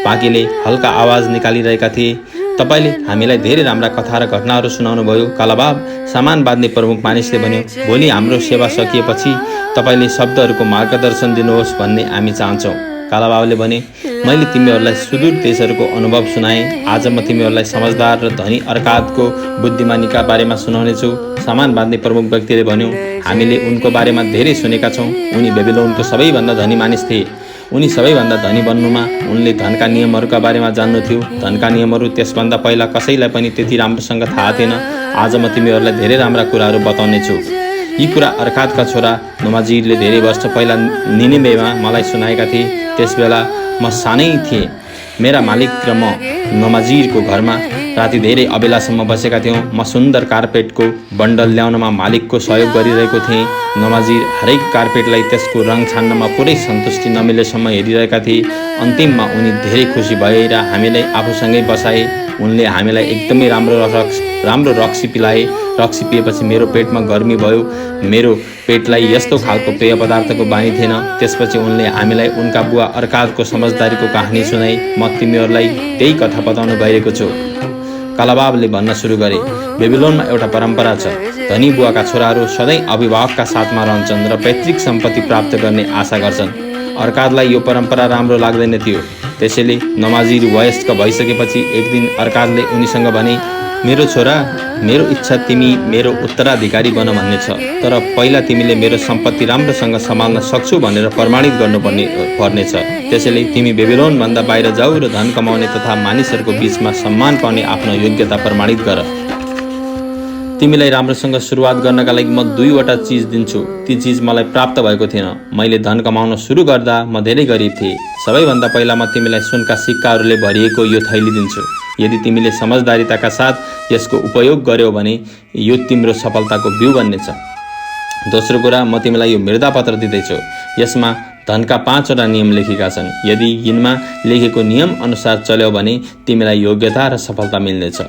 बाँकीले हल्का आवाज निकालिरहेका थिए। तपाईँले हामीलाई धेरै राम्रा कथा र घटनाहरू सुनाउनु भयो। कालाबाब, सामान बाँध्ने प्रमुख मानिसले भन्यो, भोलि हाम्रो सेवा सकिएपछि तपाईँले शब्दहरूको मार्गदर्शन दिनुहोस् भन्ने हामी चाहन्छौँ। कालाबाबले भने, मैले तिमीहरूलाई सुदूर देशहरूको अनुभव सुनाएँ। आज म तिमीहरूलाई समझदार र धनी अर्कादको बुद्धिमानीका बारेमा सुनाउनेछु। सामान बाँध्ने प्रमुख व्यक्तिले भन्यो, हामीले उनको बारेमा धेरै सुनेका छौँ। उनी बेबिलोनको सबैभन्दा धनी मानिस थिए। उनी सबैभन्दा धनी बन्नुमा उनले धनका नियमहरूका बारेमा जान्नु थियो। धनका नियमहरू त्यसभन्दा पहिला कसैलाई पनि त्यति राम्रोसँग थाहा थिएन। आज म तिमीहरूलाई धेरै राम्रा कुराहरू बताउनेछु। यी कुरा अर्कादका छोरा नोमाजिरले धेरै वर्ष पहिला निनेवेमा मलाई सुनाएका थिए। त्यसबेला म सानै थिएँ। मेरा मालिक र म नोमाजिरको घरमा राति धेरै अबेलासम्म बसेका थियौँ। म सुन्दर कार्पेटको बन्डल ल्याउनमा मालिकको सहयोग गरिरहेको थिएँ। नोमाजिर हरेक कार्पेटलाई त्यसको रङ छान्नमा पुरै सन्तुष्टि नमिलेसम्म हेरिरहेका थिए। अन्तिममा उनी धेरै खुसी भए र हामीलाई आफूसँगै बसाए। उनले हामीलाई एकदमै राम्रो रक्सी पिलाए। रक्सी पिएपछि मेरो पेटमा गर्मी भयो। मेरो पेटलाई यस्तो खालको पेय पदार्थको बानी थिएन। त्यसपछि उनले हामीलाई उनका बुवा अर्कादको समझदारीको कहानी सुनाए। म तिमीहरूलाई त्यही कथा बताउन गइरहेको छु। कालाबाबले भन्न सुरु गरे, बेबिलोनमा एउटा परम्परा छ। धनी बुवाका छोराहरू सधैँ अभिभावकका साथमा रहन्छन् र पैतृक सम्पत्ति प्राप्त गर्ने आशा गर्छन्। अर्कादलाई यो परम्परा राम्रो लाग्दैन थियो। त्यसैले नोमाजिर वयस्क भइसकेपछि एक दिन अर्कादले उनीसँग भने, मेरो छोरा, मेरो इच्छा तिमी मेरो उत्तराधिकारी बन भन्ने छ। तर पहिला तिमीले मेरो सम्पत्ति राम्रोसँग सम्हाल्न सक्छु भनेर प्रमाणित गर्नुपर्नेछ। त्यसैले तिमी बेबिलोनभन्दा बाहिर जाऊ र धन कमाउने तथा मानिसहरूको बीचमा सम्मान पाउने आफ्नो योग्यता प्रमाणित गर। तिमीलाई राम्रोसँग सुरुवात गर्नका लागि म 2वटा चिज दिन्छु। ती चिज मलाई प्राप्त भएको थिएन। मैले धन कमाउन सुरु गर्दा म धेरै गरिब थिएँ। सबैभन्दा पहिला म तिमीलाई सुनका सिक्काहरूले भरिएको यो थैली दिन्छु। यदि तिमीले समझदारीताका साथ यसको उपयोग गर्यौ भने यो तिम्रो सफलताको बिउ बन्नेछ। दोस्रो कुरा, म तिमीलाई यो मृदापत्र दिँदैछु। यसमा धनका 5वटा नियम लेखेका छन्। यदि यिनमा लेखेको नियम अनुसार चल्यौ भने तिमीलाई योग्यता र सफलता मिल्नेछ।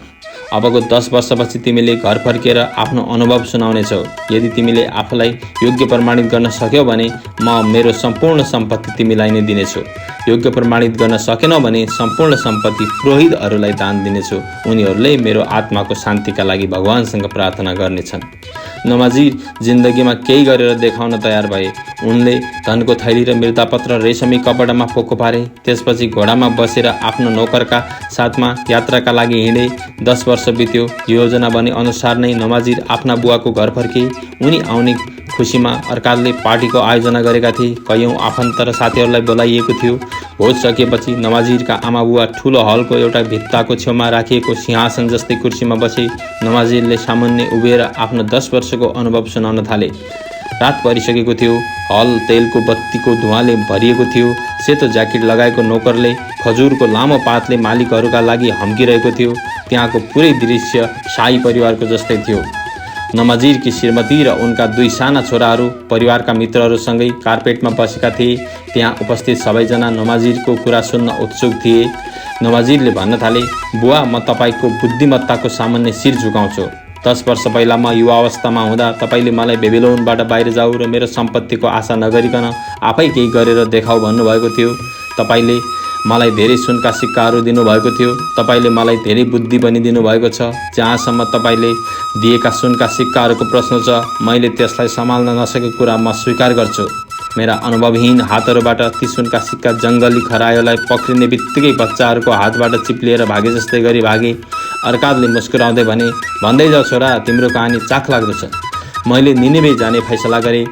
अबको 10 वर्षपछि तिमीले घर फर्केर आफ्नो अनुभव सुनाउनेछौ। यदि तिमीले आफूलाई योग्य प्रमाणित गर्न सक्यौ भने म मेरो सम्पूर्ण सम्पत्ति तिमीलाई नै दिनेछु। योग्य प्रमाणित गर्न सकेनौ भने सम्पूर्ण सम्पत्ति पुरोहितहरूलाई दान दिनेछु। उनीहरूले मेरो आत्माको शान्तिका लागि भगवानसँग प्रार्थना गर्नेछन्। नमाजी जिन्दगीमा केही गरेर देखाउन तयार भए। उनले धनको थैली र मृदापत्र रेशमी कपडामा पोको पारे। त्यसपछि घोडामा बसेर आफ्नो नोकरका साथमा यात्राका लागि हिँडे। 10 वर्ष बित्यो। योजना बने अनुसार नै नमाजिर आफ्ना बुवाको घर फर्के। उनी आउने खुसीमा अर्काले पार्टीको आयोजना गरेका थिए। कयौं आफन्त र साथीहरूलाई बोलाइएको थियो। भोज सकिएपछि नमाजिरका आमा बुवा ठुलो हलको एउटा भित्ताको छेउमा राखिएको सिंहासन जस्तै कुर्सीमा बसे। नमाजिरले सामुन्ने उभिएर आफ्नो 10 वर्षको अनुभव सुनाउन थाले। रात परिसकेको थियो। हल तेलको बत्तीको धुवाँले भरिएको थियो। सेतो ज्याकेट लगाएको नोकरले खजुरको लामो पातले मालिकहरूका लागि हम्किरहेको थियो। त्यहाँको पुरै दृश्य शाही परिवारको जस्तै थियो। नमाजिरकी श्रीमती र उनका 2 साना छोराहरू परिवारका मित्रहरूसँगै कार्पेटमा बसेका थिए। त्यहाँ उपस्थित सबैजना नमाजिरको कुरा सुन्न उत्सुक थिए। नमाजिरले भन्न थाले, बुवा, म तपाईँको बुद्धिमत्ताको सामान्य शिर झुकाउँछु। 10 वर्ष पहिला म युवावस्थामा हुँदा तपाईँले मलाई बेबिलोनबाट बाहिर जाऊ र मेरो सम्पत्तिको आशा नगरिकन आफै केही गरेर देखाऊ भन्नुभएको थियो। तपाईँले मलाई धेरै सुनका सिक्काहरू दिनुभएको थियो। तपाईँले मलाई धेरै बुद्धि पनि दिनुभएको छ। जहाँसम्म तपाईँले दिएका सुनका सिक्काहरूको प्रश्न छ, मैले त्यसलाई सम्हाल्न नसकेको कुरा म स्वीकार गर्छु। मेरा अनुभवहीन हातहरूबाट ती सुनका सिक्का जङ्गली खरायोलाई पक्रिने बित्तिकै बच्चाहरूको हातबाट चिप्लिएर भागे जस्तै गरी भागे। अर्काले मुस्कुराउँदै भने, भन्दै जाऊ छोरा, तिम्रो कहानी चाखलाग्दो छ। मैले निनेवे जाने फैसला गरेँ।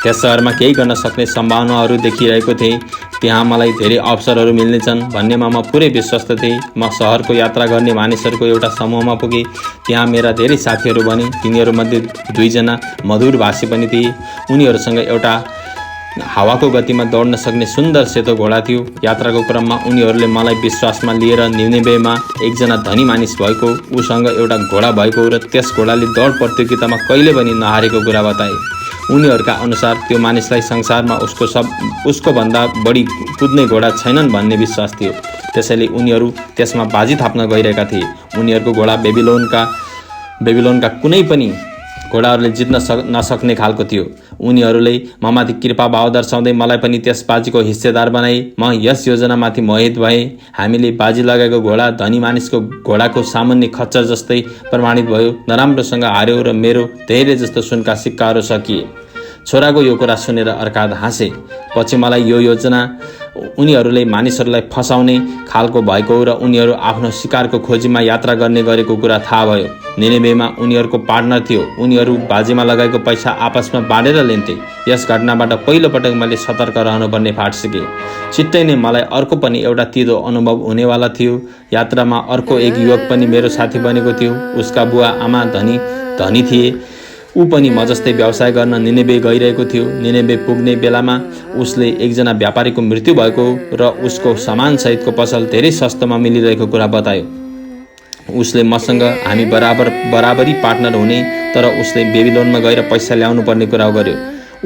त्यस सहरमा केही गर्न सक्ने सम्भावनाहरू देखिरहेको थिएँ। त्यहाँ मलाई धेरै अवसरहरू मिल्नेछन् भन्नेमा म पुरै विश्वस्त थिएँ। म सहरको यात्रा गर्ने मानिसहरूको एउटा समूहमा पुगेँ। त्यहाँ मेरा धेरै साथीहरू बने। तिनीहरूमध्ये 2 जना मधुर भाषी पनि थिए। उनीहरूसँग एउटा हावाको गतिमा दौड्न सक्ने सुन्दर सेतो घोडा थियो। यात्राको क्रममा उनीहरूले मलाई विश्वासमा लिएर निनेवेमा एकजना धनी मानिस भएको, उसँग एउटा घोडा भएको र त्यस घोडाले दौड प्रतियोगितामा कहिले पनि नहारेको कुरा बताए। उनीहरूका अनुसार त्यो मानिसलाई संसारमा उसको भन्दा बढी कुद्ने घोडा छैनन् भन्ने विश्वास थियो। त्यसैले उनीहरू त्यसमा बाजी थाप्न गइरहेका थिए। उनीहरूको घोडा बेबिलोनका कुनै पनि घोडाहरूले जित्न नसक्ने खालको थियो। उनीहरूले ममाथि कृपा भाव दर्शाउँदै मलाई पनि त्यस बाजीको हिस्सेदार बनाए। म यस योजनामाथि मोहित भएँ। हामीले बाजी लगाएको घोडा धनी मानिसको घोडाको सामान्य खच्चर जस्तै प्रमाणित भयो। नराम्रोसँग हार्यो र मेरो धेरै जस्तो सुनका सिक्काहरू सकिए। छोराको यो कुरा सुनेर अर्का हाँसे। पछि मलाई यो योजना उनीहरूले मानिसहरूलाई फसाउने खालको भएको र उनीहरू आफ्नो शिकारको खोजीमा यात्रा गर्ने गरेको कुरा थाहा भयो। निनेवेमा उनीहरूको पार्टनर थियो। उनीहरू बाजीमा लगाएको पैसा आपसमा बाँडेर लिन्थे। यस घटनाबाट पहिलोपटक मैले सतर्क रहनुपर्ने पाठ सिकेँ। छिट्टै नै मलाई अर्को पनि एउटा तितो अनुभव हुनेवाला थियो। यात्रामा अर्को एक युवक पनि मेरो साथी बनेको थियो। उसका बुवा आमा धनी थिए। ऊ पनि म जस्तै व्यवसाय गर्न निनेवे गइरहेको थियो। निनेवे पुग्ने बेलामा उसले एकजना व्यापारीको मृत्यु भएको र उसको सामानसहितको पसल धेरै सस्तोमा मिलिरहेको कुरा बतायो। उसले मसँग हामी बराबरी पार्टनर हुने, तर उसले बेबिलोनमा गएर पैसा ल्याउनु पर्ने कुरा गर्यो।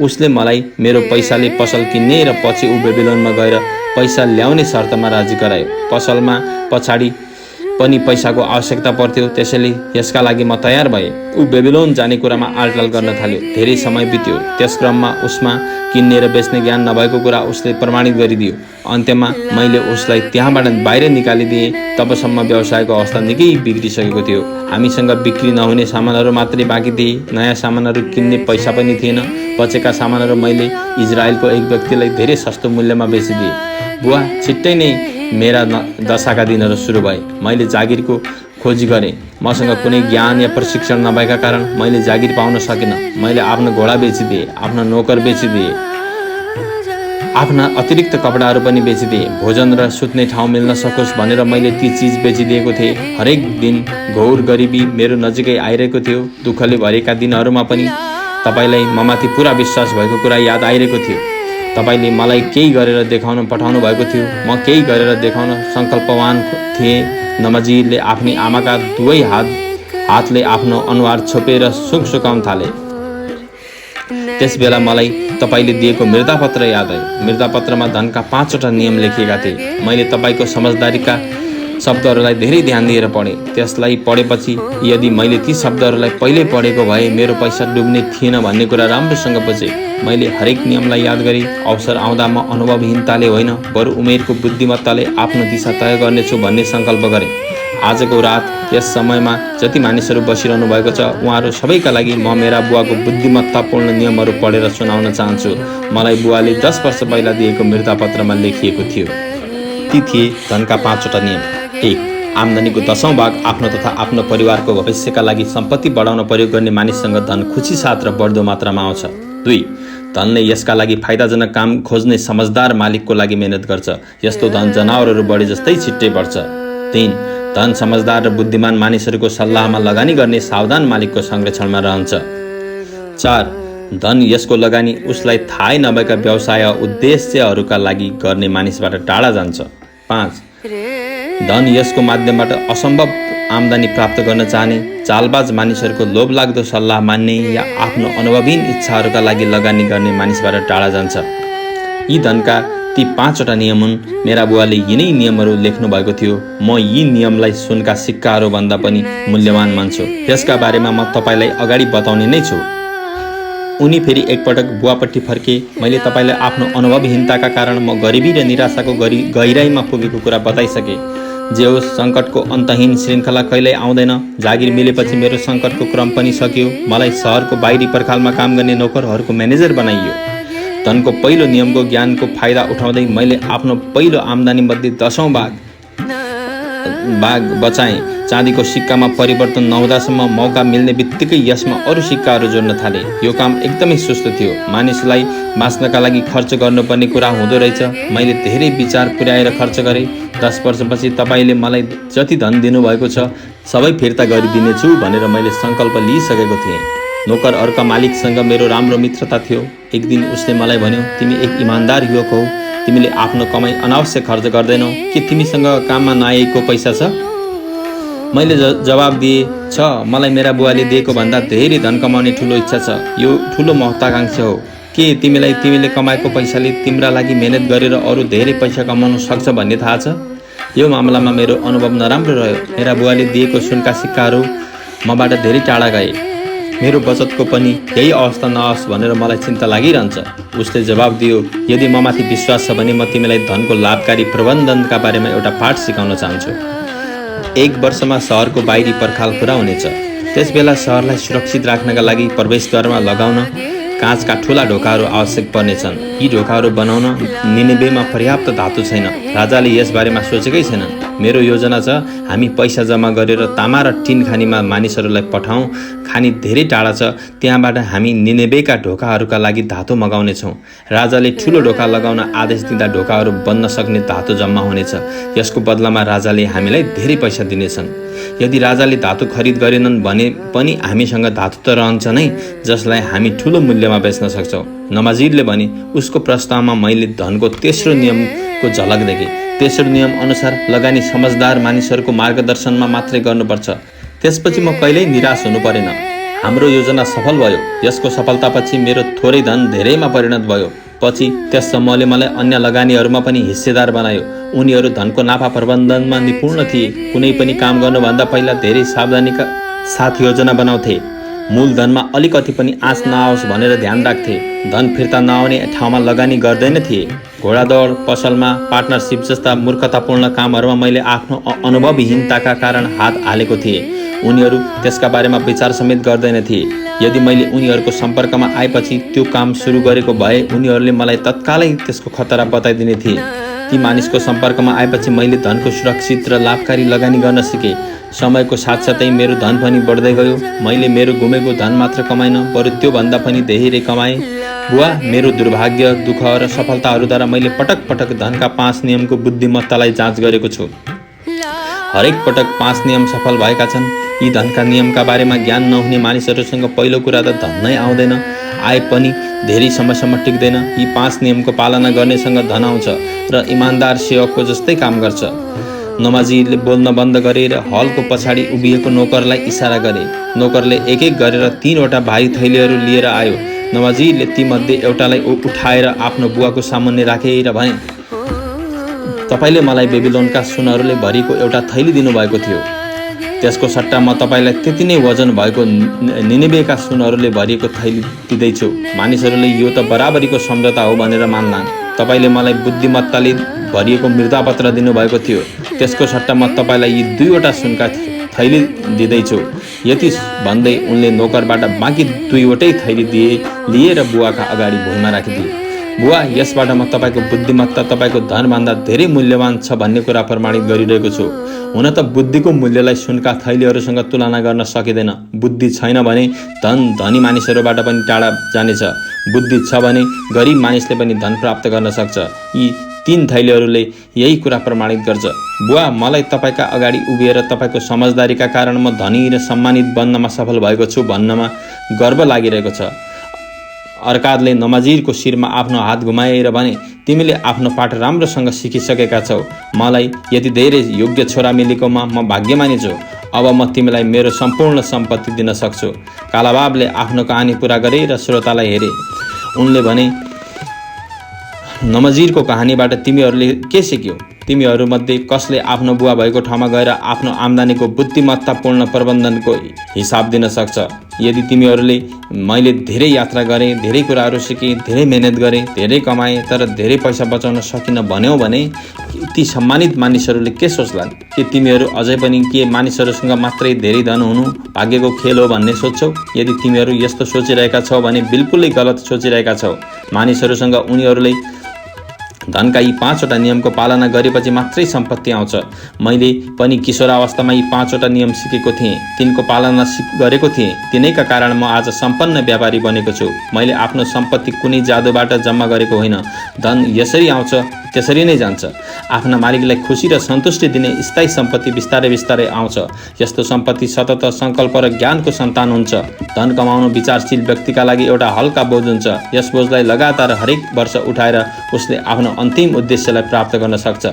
उसले मलाई मेरो पैसाले पसल किन्ने र पछि ऊ बेबिलोनमा गएर पैसा ल्याउने शर्तमा राजी गरायो। पसलमा पछाडि पनि पैसाको आवश्यकता पर्थ्यो। त्यसैले यसका लागि म तयार भएँ। ऊ बेबिलोन जाने कुरामा आलटाल गर्न थाल्यो। धेरै समय बित्यो। त्यस क्रममा उसमा किन्ने र बेच्ने ज्ञान नभएको कुरा उसले प्रमाणित गरिदियो। अन्त्यमा मैले उसलाई त्यहाँबाट बाहिर निकालिदिएँ। तबसम्म व्यवसायको अवस्था निकै बिग्रिसकेको थियो। हामीसँग बिक्री नहुने सामानहरू मात्रै बाँकी थिए। नयाँ सामानहरू किन्ने पैसा पनि थिएन। बचेका सामानहरू मैले इजरायलको एक व्यक्तिलाई धेरै सस्तो मूल्यमा बेचिदिएँ। बुवा, छिट्टै नै मेरा दशाका दिनहरू सुरु भए। मैले जागिरको खोजी गरेँ। मसँग कुनै ज्ञान या प्रशिक्षण नभएका कारण मैले जागिर पाउन सकिनँ। मैले आफ्नो घोडा बेचिदिएँ, आफ्नो नोकर बेचिदिएँ, आफ्ना अतिरिक्त कपडाहरू पनि बेचिदिएँ। भोजन र सुत्ने ठाउँ मिल्न सकोस् भनेर मैले ती चिज बेचिदिएको थिएँ। हरेक दिन घोर गरिबी मेरो नजिकै आइरहेको थियो। दुःखले भरेका दिनहरूमा पनि तपाईँलाई ममाथि पुरा विश्वास भएको कुरा याद आइरहेको थियो। तपाईँले मलाई केही गरेर देखाउन पठाउनु भएको थियो। म केही गरेर देखाउन सङ्कल्पवान थिएँ। नमजीले आफ्नी आमाका दुवै हातले आफ्नो अनुहार छोपेर सुख सुकाउन थाले। त्यसबेला मलाई तपाईले दिएको मृतापत्र याद आयो। मृतापत्रमा धनका 5वटा नियम लेखिएका थिए। मैले तपाईको समझदारीका शब्दहरूलाई धेरै ध्यान दिएर पढेँ। त्यसलाई पढेपछि यदि मैले ती शब्दहरूलाई पहिल्यै पढेको भए मेरो पैसा डुब्ने थिएन भन्ने कुरा राम्रोसँग बुझेँ। मैले हरेक नियमलाई याद गरेँ। अवसर आउँदा म अनुभवहीनताले होइन बरु उमेरको बुद्धिमत्ताले आफ्नो दिशा तय गर्नेछु भन्ने सङ्कल्प गरेँ। आजको रात यस समयमा जति मानिसहरू बसिरहनु भएको छ उहाँहरू सबैका लागि म मेरा बुवाको बुद्धिमत्तापूर्ण नियमहरू पढेर सुनाउन चाहन्छु। मलाई बुवाले 10 वर्ष पहिला दिएको मृतापत्रमा लेखिएको थियो। ती थिए धनका 5वटा नियम। 1. आम्दानीको 10औं भाग आफ्नो तथा आफ्नो परिवारको भविष्यका लागि सम्पत्ति बढाउन प्रयोग गर्ने मानिससँग धन खुसी साथ र बढ्दो मात्रामा आउँछ। 2. धनले यसका लागि फाइदाजनक काम खोज्ने समझदार मालिकको लागि मेहनत गर्छ। यस्तो धन जनावरहरू बढे जस्तै छिट्टै बढ्छ। 3. धन समझदार र बुद्धिमान मानिसहरूको सल्लाहमा लगानी गर्ने सावधान मालिकको संरक्षणमा रहन्छ। 4. धन यसको लगानी उसलाई थाहै नभएका व्यवसाय उद्देश्यहरूका लागि गर्ने मानिसबाट टाढा जान्छ। 5. धन यसको माध्यमबाट असम्भव आम्दानी प्राप्त गर्न चाहने चालबाज मानिसहरूको लोभलाग्दो सल्लाह मान्ने या आफ्नो अनुभवहीन इच्छाहरूका लागि लगानी गर्ने मानिसबाट टाढा जान्छ। यी धनका ती 5वटा नियम हुन्। मेरा बुवाले यिनै नियमहरू लेख्नु भएको थियो। म यी नियमलाई सुनका सिक्काहरू भन्दा पनि मूल्यवान मान्छु। यसका बारेमा म तपाईलाई अगाडि बताउने नै छु। उनी फेरि एकपटक बुवापट्टि फर्के। मैले तपाईलाई आफ्नो अनुभवहीनताका कारण म गरिबी र निराशाको गहिराईमा पुगेको कुरा बताइसके। जे होस्, सङ्कटको अन्तहीन श्रृङ्खला कहिल्यै आउँदैन। जागिर मिलेपछि मेरो सङ्कटको क्रम पनि सकियो। मलाई सहरको बाहिरी पर्खालमा काम गर्ने नोकरहरूको म्यानेजर बनाइयो। धनको पहिलो नियमको ज्ञानको फाइदा उठाउँदै मैले आफ्नो पहिलो आम्दानीमध्ये 10औं भाग बचाएँ। चाँदीको सिक्कामा परिवर्तन नहुँदासम्म मौका मिल्ने बित्तिकै यसमा अरू सिक्काहरू जोड्न थाले। यो काम एकदमै सुस्त थियो। मानिसलाई बाँच्नका लागि खर्च गर्नुपर्ने कुरा हुँदो रहेछ। मैले धेरै विचार पुर्याएर खर्च गरेँ। 10 वर्षपछि तपाईले मलाई जति धन दिनुभएको छ सबै फिर्ता गरिदिनेछु भनेर मैले सङ्कल्प लिइसकेको थिएँ। नोकर अर्का मालिकसँग मेरो राम्रो मित्रता थियो। एक दिन उसले मलाई भन्यो, तिमी एक इमान्दार युवक हौ। तिमीले आफ्नो कमाई अनावश्यक खर्च गर्दैनौ। के तिमीसँग काममा नआएको पैसा छ? मैले जवाब दिएँ, छ। मलाई मेरा बुवाले दिएको भन्दा धेरै धन कमाउने ठुलो इच्छा छ। यो ठुलो महत्त्वाकांक्षा हो। के तिमीले कमाएको पैसाले तिम्रा लागि मेहनत गरेर अरू धेरै पैसा कमाउन सक्छ भन्ने थाहा छ? यो मामलामा मेरो अनुभव नराम्रो रह्यो। मेरा बुवाले दिएको सुनका सिक्काहरू मबाट धेरै टाढा गए। मेरो बचतको पनि यही अवस्था नहोस् भनेर मलाई चिन्ता लागिरहन्छ। उसले जवाब दियो, यदि ममाथि विश्वास छ भने म तिमीलाई धनको लाभकारी प्रबन्धनका बारेमा एउटा पाठ सिकाउन चाहन्छु। 1 वर्षमा सहरको बाहिरी पर्खाल पुरा हुनेछ। त्यसबेला सहरलाई सुरक्षित राख्नका लागि प्रवेशद्वारमा लगाउन काँचका ठुला ढोकाहरू आवश्यक पर्नेछन्। यी ढोकाहरू बनाउन निनेवेमा पर्याप्त धातु छैन। राजाले यसबारेमा सोचेकै छैन। मेरो योजना छ, हामी पैसा जम्मा गरेर तामा र टिन खानीमा मानिसहरूलाई पठाउँ। खानी धेरै टाढा छ। त्यहाँबाट हामी निनेवेका ढोकाहरूका लागि धातु मगाउनेछौँ। राजाले ठुलो ढोका लगाउन आदेश दिँदा ढोकाहरू बन्न सक्ने धातु जम्मा हुनेछ। यसको बदलामा राजाले हामीलाई धेरै पैसा दिनेछन्। यदि राजाले धातु खरिद गरेनन् भने पनि हामीसँग धातु त रहन्छ नै, जसलाई हामी ठुलो मूल्यमा बेच्न सक्छौँ। नमाजिरले भने, उसको प्रस्तावमा मैले धनको तेस्रो नियमको झलक देखेँ। तेस्रो नियम अनुसार लगानी समझदार मानिसहरूको मार्गदर्शनमा मात्रै गर्नुपर्छ। त्यसपछि म कहिल्यै निराश हुनु परेन। हाम्रो योजना सफल भयो। यसको सफलतापछि मेरो थोरै धन धेरैमा परिणत भयो। पछि त्यस समूहले मलाई अन्य लगानीहरूमा पनि हिस्सेदार बनायो। उनीहरू धनको नाफा प्रबन्धनमा निपुण थिए। कुनै पनि काम गर्नुभन्दा पहिला धेरै सावधानीका साथ योजना बनाउँथे। मूलधनमा अलिकति पनि आँच नआओस् भनेर ध्यान राख्थे। धन फिर्ता नआउने ठाउँमा लगानी गर्दैन थिए। घोडादौड, पसलमा पार्टनरसिप जस्ता मूर्खतापूर्ण कामहरूमा मैले आफ्नो अनुभवहीनताका कारण हात हालेको थिएँ। उनीहरू त्यसका बारेमा विचार समेत गर्दैनथे। यदि मैले उनीहरूको सम्पर्कमा आएपछि त्यो काम सुरु गरेको भए उनीहरूले मलाई तत्कालै त्यसको खतरा बताइदिने थिए। ती मानिसको सम्पर्कमा आएपछि मैले धनको सुरक्षित र लाभकारी लगानी गर्न सिकेँ। समयको साथसाथै मेरो धन पनि बढ्दै गयो। मैले मेरो गुमेको धन मात्र कमाइन, बरु त्योभन्दा पनि धेरै कमाएँ। बुवा, मेरो दुर्भाग्य, दुःख र सफलताहरूद्वारा मैले पटक पटक धनका 5 नियमको बुद्धिमत्तालाई जाँच गरेको छु। हरेक पटक 5 नियम सफल भएका छन्। यी धनका नियमका बारेमा ज्ञान नहुने मानिसहरूसँग पहिलो कुरा त धन नै आउँदैन, आए पनि धेरै समयसम्म टिक्दैन। यी 5 नियमको पालना गर्नेसँग धन आउँछ र इमान्दार सेवकको जस्तै काम गर्छ। नमाजीले बोल्न बन्द गरे र हलको पछाडि उभिएको नोकरलाई इसारा गरे। नोकरले एक एक गरेर 3वटा भारी थैलीहरू लिएर आयो। नमाजीले तीमध्ये एउटालाई उठाएर आफ्नो बुवाको सामुन्ने राखेर भने, तपाईँले मलाई बेबिलोनका सुनहरूले भरिएको एउटा थैली दिनुभएको थियो। त्यसको सट्टा म तपाईँलाई त्यति नै वजन भएको निनेवेका सुनहरूले भरिएको थैली दिँदैछु। मानिसहरूले यो त बराबरीको सम्झौता हो भनेर मान्लान्। तपाईँले मलाई बुद्धिमत्ताले भरिएको मृदापत्र दिनुभएको थियो। त्यसको सट्टा म तपाईँलाई यी 2वटा सुनका थैली दिँदैछु। यति भन्दै उनले नोकरबाट बाँकी 2वटै थैली लिएर बुवाका अगाडि भुइँमा राखिदिए। बुवा, यसबाट म तपाईँको बुद्धिमत्ता तपाईँको धनभन्दा धेरै मूल्यवान छ भन्ने कुरा प्रमाणित गरिरहेको छु। हुन त बुद्धिको मूल्यलाई सुनका थैलीहरूसँग तुलना गर्न सकिँदैन। बुद्धि छैन भने धन धनी मानिसहरूबाट पनि टाढा जानेछ। बुद्धि छ भने गरिब मानिसले पनि धन प्राप्त गर्न सक्छ। यी 3 थैलीहरूले यही कुरा प्रमाणित गर्छ। बुवा, मलाई तपाईँका अगाडि उभिएर तपाईँको समझदारीका कारण म धनी र सम्मानित बन्नमा सफल भएको छु भन्नमा गर्व लागिरहेको छ। अर्कादले नमाजीरको शिरमा आफ्नो हात घुमाएर भने, तिमीले आफ्नो पाठ राम्रोसँग सिकिसकेका छौ। मलाई यति धेरै योग्य छोरा मिलेकोमा म भाग्यमानी छु। अब म तिमीलाई मेरो सम्पूर्ण सम्पत्ति दिन सक्छु। कालाबाबले आफ्नो कहानी पूरा गरे र श्रोतालाई हेरे। उनले भने, नमाजीरको कहानीबाट तिमीहरूले के सिक्यौ? तिमीहरूमध्ये कसले आफ्नो बुवा भएको ठाउँमा गएर आफ्नो आम्दानीको बुद्धिमत्तापूर्ण प्रबन्धनको हिसाब दिन सक्छ? यदि तिमीहरूले मैले धेरै यात्रा गरेँ, धेरै कुराहरू सिकेँ, धेरै मेहनत गरेँ, धेरै कमाएँ, तर धेरै पैसा बचाउन सकिनँ भन्यौ भने ती सम्मानित मानिसहरूले के सोच्लान्? के तिमीहरू अझै पनि के मानिसहरूसँग मात्रै धेरै धन हुनु भाग्यको खेल हो भन्ने सोच्छौ? यदि तिमीहरू यस्तो सोचिरहेका छौ भने बिल्कुलै गलत सोचिरहेका छौ। मानिसहरूसँग उनीहरूले धनका यी 5वटा नियमको पालना गरेपछि मात्रै सम्पत्ति आउँछ। मैले पनि किशोरावस्थामा यी 5वटा नियम सिकेको थिएँ, तिनको पालना गरेको थिएँ। तिनैका कारण म आज सम्पन्न व्यापारी बनेको छु। मैले आफ्नो सम्पत्ति कुनै जादुबाट जम्मा गरेको होइन। धन यसरी आउँछ त्यसरी नै जान्छ। आफ्ना मालिकलाई खुसी र सन्तुष्टि दिने स्थायी सम्पत्ति बिस्तारै बिस्तारै आउँछ। यस्तो सम्पत्ति सतत सङ्कल्प र ज्ञानको सन्तान हुन्छ। धन कमाउनु विचारशील व्यक्तिका लागि एउटा हल्का बोझ हुन्छ। यस बोझलाई लगातार हरेक वर्ष उठाएर उसले आफ्नो अन्तिम उद्देश्यलाई प्राप्त गर्न सक्छ।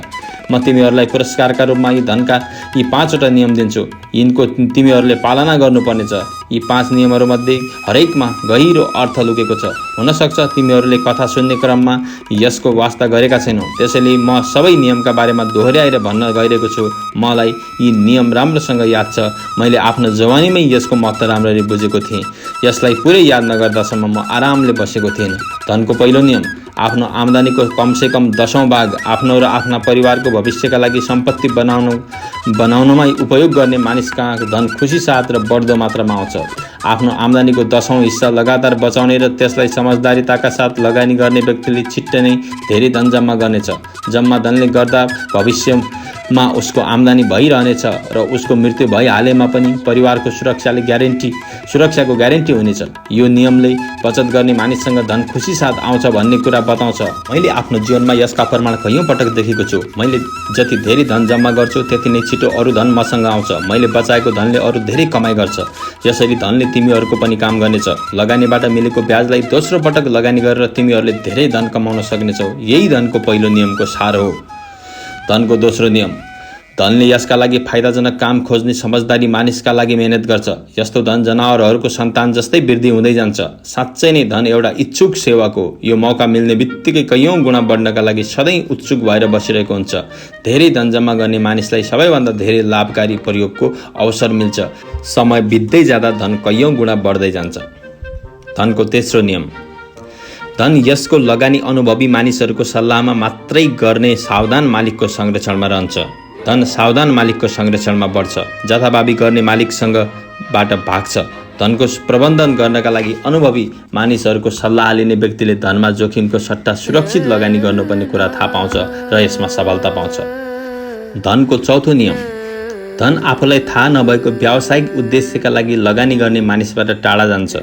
म तिमीहरूलाई पुरस्कारका रूपमा यी धनका यी 5वटा नियम दिन्छु। यिनको तिमीहरूले पालना गर्नुपर्नेछ। यी 5 नियमहरूमध्ये हरेकमा गहिरो अर्थ लुकेको छ। हुनसक्छ तिमीहरूले कथा सुन्ने क्रममा यसको वास्ता गरेका छैनौ। त्यसैले म सबै नियमका बारेमा दोहोर्याएर भन्न गइरहेको छु। मलाई यी नियम राम्रोसँग याद छ। मैले आफ्नो जवानीमै यसको महत्त्व राम्ररी बुझेको थिएँ। यसलाई पुरै याद नगर्दासम्म म आरामले बसेको थिएन। धनको पहिलो नियम, आफ्नो आम्दानीको कमसेकम 10औं भाग आफ्नो र आफ्ना परिवारको भविष्यका लागि सम्पत्ति बनाउनमै उपयोग गर्ने मानिसका धन खुसी साथ र बढ्दो मात्रामा आउँछ। आफ्नो आम्दानीको 10औं हिस्सा लगातार बचाउने र त्यसलाई समझदारीताका साथ लगानी गर्ने व्यक्तिले छिट्टै नै धेरै धन जम्मा गर्नेछ। जम्मा धनले गर्दा भविष्यमा उसको आम्दानी भइरहनेछ र उसको मृत्यु भइहालेमा पनि परिवारको सुरक्षाको ग्यारेन्टी हुनेछ। यो नियमले बचत गर्ने मानिससँग धन खुसी साथ आउँछ भन्ने कुरा बताउँछ। मैले आफ्नो जीवनमा यसका प्रमाण कैयौं पटक देखेको छु। मैले जति धेरै धन जम्मा गर्छु त्यति नै छिटो अरू धन मसँग आउँछ। मैले बचाएको धनले अरू धेरै कमाइ गर्छ। यसरी धनले तिमीहरूको पनि काम गर्नेछ। लगानीबाट मिलेको ब्याजलाई दोस्रो पटक लगानी गरेर तिमीहरूले धेरै धन कमाउन सक्नेछौ। यही धनको पहिलो नियमको सार हो। धनको दोस्रो नियम, धनले यसका लागि फाइदाजनक काम खोज्ने समझदारी मानिसका लागि मेहनत गर्छ। यस्तो धन जनावरहरूको सन्तान जस्तै वृद्धि हुँदै जान्छ। साँच्चै नै धन एउटा इच्छुक सेवक हो। यो मौका मिल्ने बित्तिकै कैयौं गुणा बढ्नका लागि सधैँ उत्सुक भएर बसिरहेको हुन्छ। धेरै धन जम्मा गर्ने मानिसलाई सबैभन्दा धेरै लाभकारी प्रयोगको अवसर मिल्छ। समय बित्दै जाँदा धन कैयौं गुणा बढ्दै जान्छ। धनको तेस्रो नियम, धन यसको लगानी अनुभवी मानिसहरूको सल्लाहमा मात्रै गर्ने सावधान मालिकको संरक्षणमा रहन्छ। धन सावधान मालिकको संरक्षणमा बढ्छ। जथाभावी गर्ने मालिकसँगबाट भाग्छ। धनको प्रबन्धन गर्नका लागि अनुभवी मानिसहरूको सल्लाह लिने व्यक्तिले धनमा जोखिमको सट्टा सुरक्षित लगानी गर्नुपर्ने कुरा थाहा पाउँछ र यसमा सफलता पाउँछ। धनको चौथो नियम, धन आफूलाई थाहा नभएको व्यावसायिक उद्देश्यका लागि लगानी गर्ने मानिसबाट टाढा जान्छ।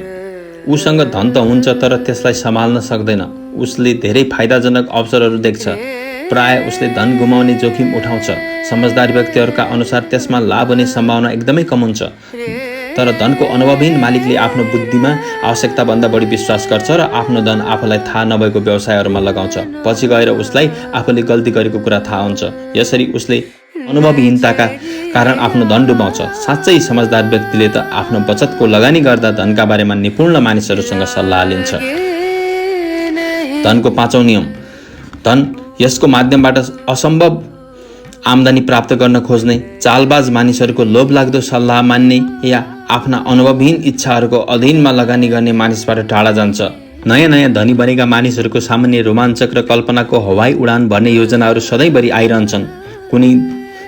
उसँग धन त हुन्छ तर त्यसलाई सम्हाल्न सक्दैन। उसले धेरै फाइदाजनक अवसरहरू देख्छ। प्राय उसले धन गुमाउने जोखिम उठाउँछ। समझदार व्यक्तिहरूका अनुसार त्यसमा लाभ हुने सम्भावना एकदमै कम हुन्छ। तर धनको अनुभवहीन मालिकले आफ्नो बुद्धिमा आवश्यकताभन्दा बढी विश्वास गर्छ र आफ्नो धन आफूलाई थाहा नभएको व्यवसायहरूमा लगाउँछ। पछि गएर उसलाई आफूले गल्ती गरेको कुरा थाहा हुन्छ। यसरी उसले अनुभवहीनताका कारण आफ्नो धन डुबाउँछ। साँच्चै समझदार व्यक्तिले त आफ्नो बचतको लगानी गर्दा धनका बारेमा निपुण मानिसहरूसँग सल्लाह लिन्छ। धनको पाँचौं नियम, धन यसको माध्यमबाट असम्भव आम्दानी प्राप्त गर्न खोज्ने, चालबाज मानिसहरूको लोभलाग्दो सल्लाह मान्ने या आफ्ना अनुभवहीन इच्छाहरूको अधीनमा लगानी गर्ने मानिसबाट टाढा जान्छ। नयाँ नयाँ धनी बनेका मानिसहरूको सामान्य रोमाञ्चक र कल्पनाको हवाई उडान भर्ने योजनाहरू सधैँभरि आइरहन्छन्। कुनै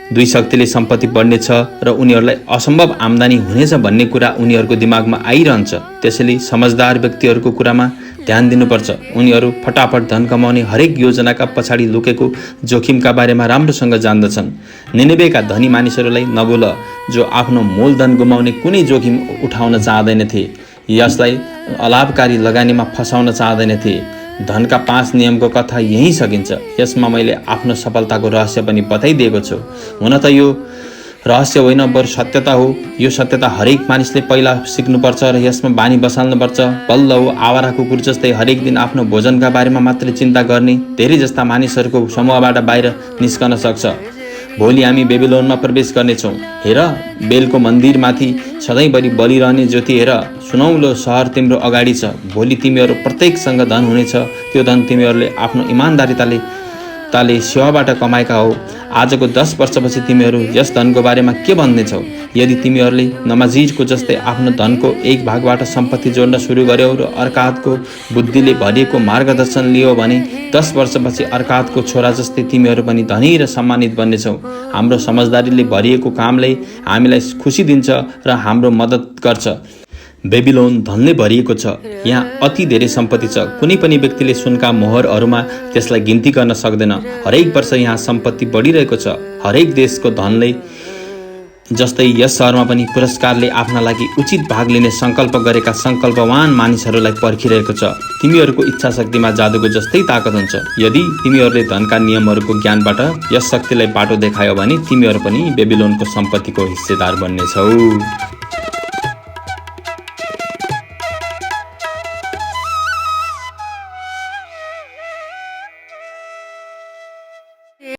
दुई शक्तिले सम्पत्ति बढ्नेछ र उनीहरूलाई असम्भव आम्दानी हुनेछ भन्ने कुरा उनीहरूको दिमागमा आइरहन्छ। त्यसैले समझदार व्यक्तिहरूको कुरामा ध्यान दिनुपर्छ। उनीहरू फटाफट धन कमाउने हरेक योजनाका पछाडि लुकेको जोखिमका बारेमा राम्रोसँग जान्दछन्। निनेवेका धनी मानिसहरूलाई नबोल जो आफ्नो मूलधन गुमाउने कुनै जोखिम उठाउन चाहँदैनथे, यसलाई अलाभकारी लगानीमा फसाउन चाहँदैनथे। धनका 5 नियमको कथा यही सकिन्छ। यसमा मैले आफ्नो सफलताको रहस्य पनि बताइदिएको छु। हुन त यो रहस्य होइन, बरु सत्यता हो। यो सत्यता हरेक मानिसले पहिला सिक्नुपर्छ र यसमा बानी बसाल्नुपर्छ। बल्ल हो आवारा कुकुर जस्तै हरेक दिन आफ्नो भोजनका बारेमा मात्रै चिन्ता गर्ने धेरै जस्ता मानिसहरूको समूहबाट बाहिर निस्कन सक्छ। भोलि हामी बेबिलोनमा प्रवेश गर्नेछौँ। हेर, बेलको मन्दिरमाथि सधैँभरि बलिरहने ज्योति हेर, सुनौलो सहर तिम्रो अगाडि छ। भोलि तिमीहरू प्रत्येकसँग धन हुनेछ। त्यो धन तिमीहरूले आफ्नो इमान्दारिताले सेवाबाट कमाएका हो। आजको 10 वर्षपछि तिमीहरू यस धनको बारेमा के भन्नेछौ? यदि तिमीहरूले नमाजीको जस्तै आफ्नो धनको एक भागबाट सम्पत्ति जोड्न सुरु गर्यौ र अर्कातको बुद्धिले भरिएको मार्गदर्शन लियो भने 10 वर्षपछि अर्कातको छोरा जस्तै तिमीहरू पनि धनी र सम्मानित बन्नेछौ। हाम्रो समझदारीले भरिएको कामले हामीलाई खुसी दिन्छ र हाम्रो मद्दत गर्छ। बेबिलोन धनले भरिएको छ। यहाँ अति धेरै सम्पत्ति छ। कुनै पनि व्यक्तिले सुनका मोहरहरूमा त्यसलाई गिन्ती गर्न सक्दैन। हरेक वर्ष यहाँ सम्पत्ति बढिरहेको छ। हरेक देशको धनले जस्तै यस सहरमा पनि पुरस्कारले आफ्ना लागि उचित भाग लिने सङ्कल्प गरेका सङ्कल्पवान मानिसहरूलाई पर्खिरहेको छ। तिमीहरूको इच्छा शक्तिमा जादुको जस्तै ताकत हुन्छ। यदि तिमीहरूले धनका नियमहरूको ज्ञानबाट यस शक्तिलाई बाटो देखायो भने तिमीहरू पनि बेबिलोनको सम्पत्तिको हिस्सेदार बन्नेछौ।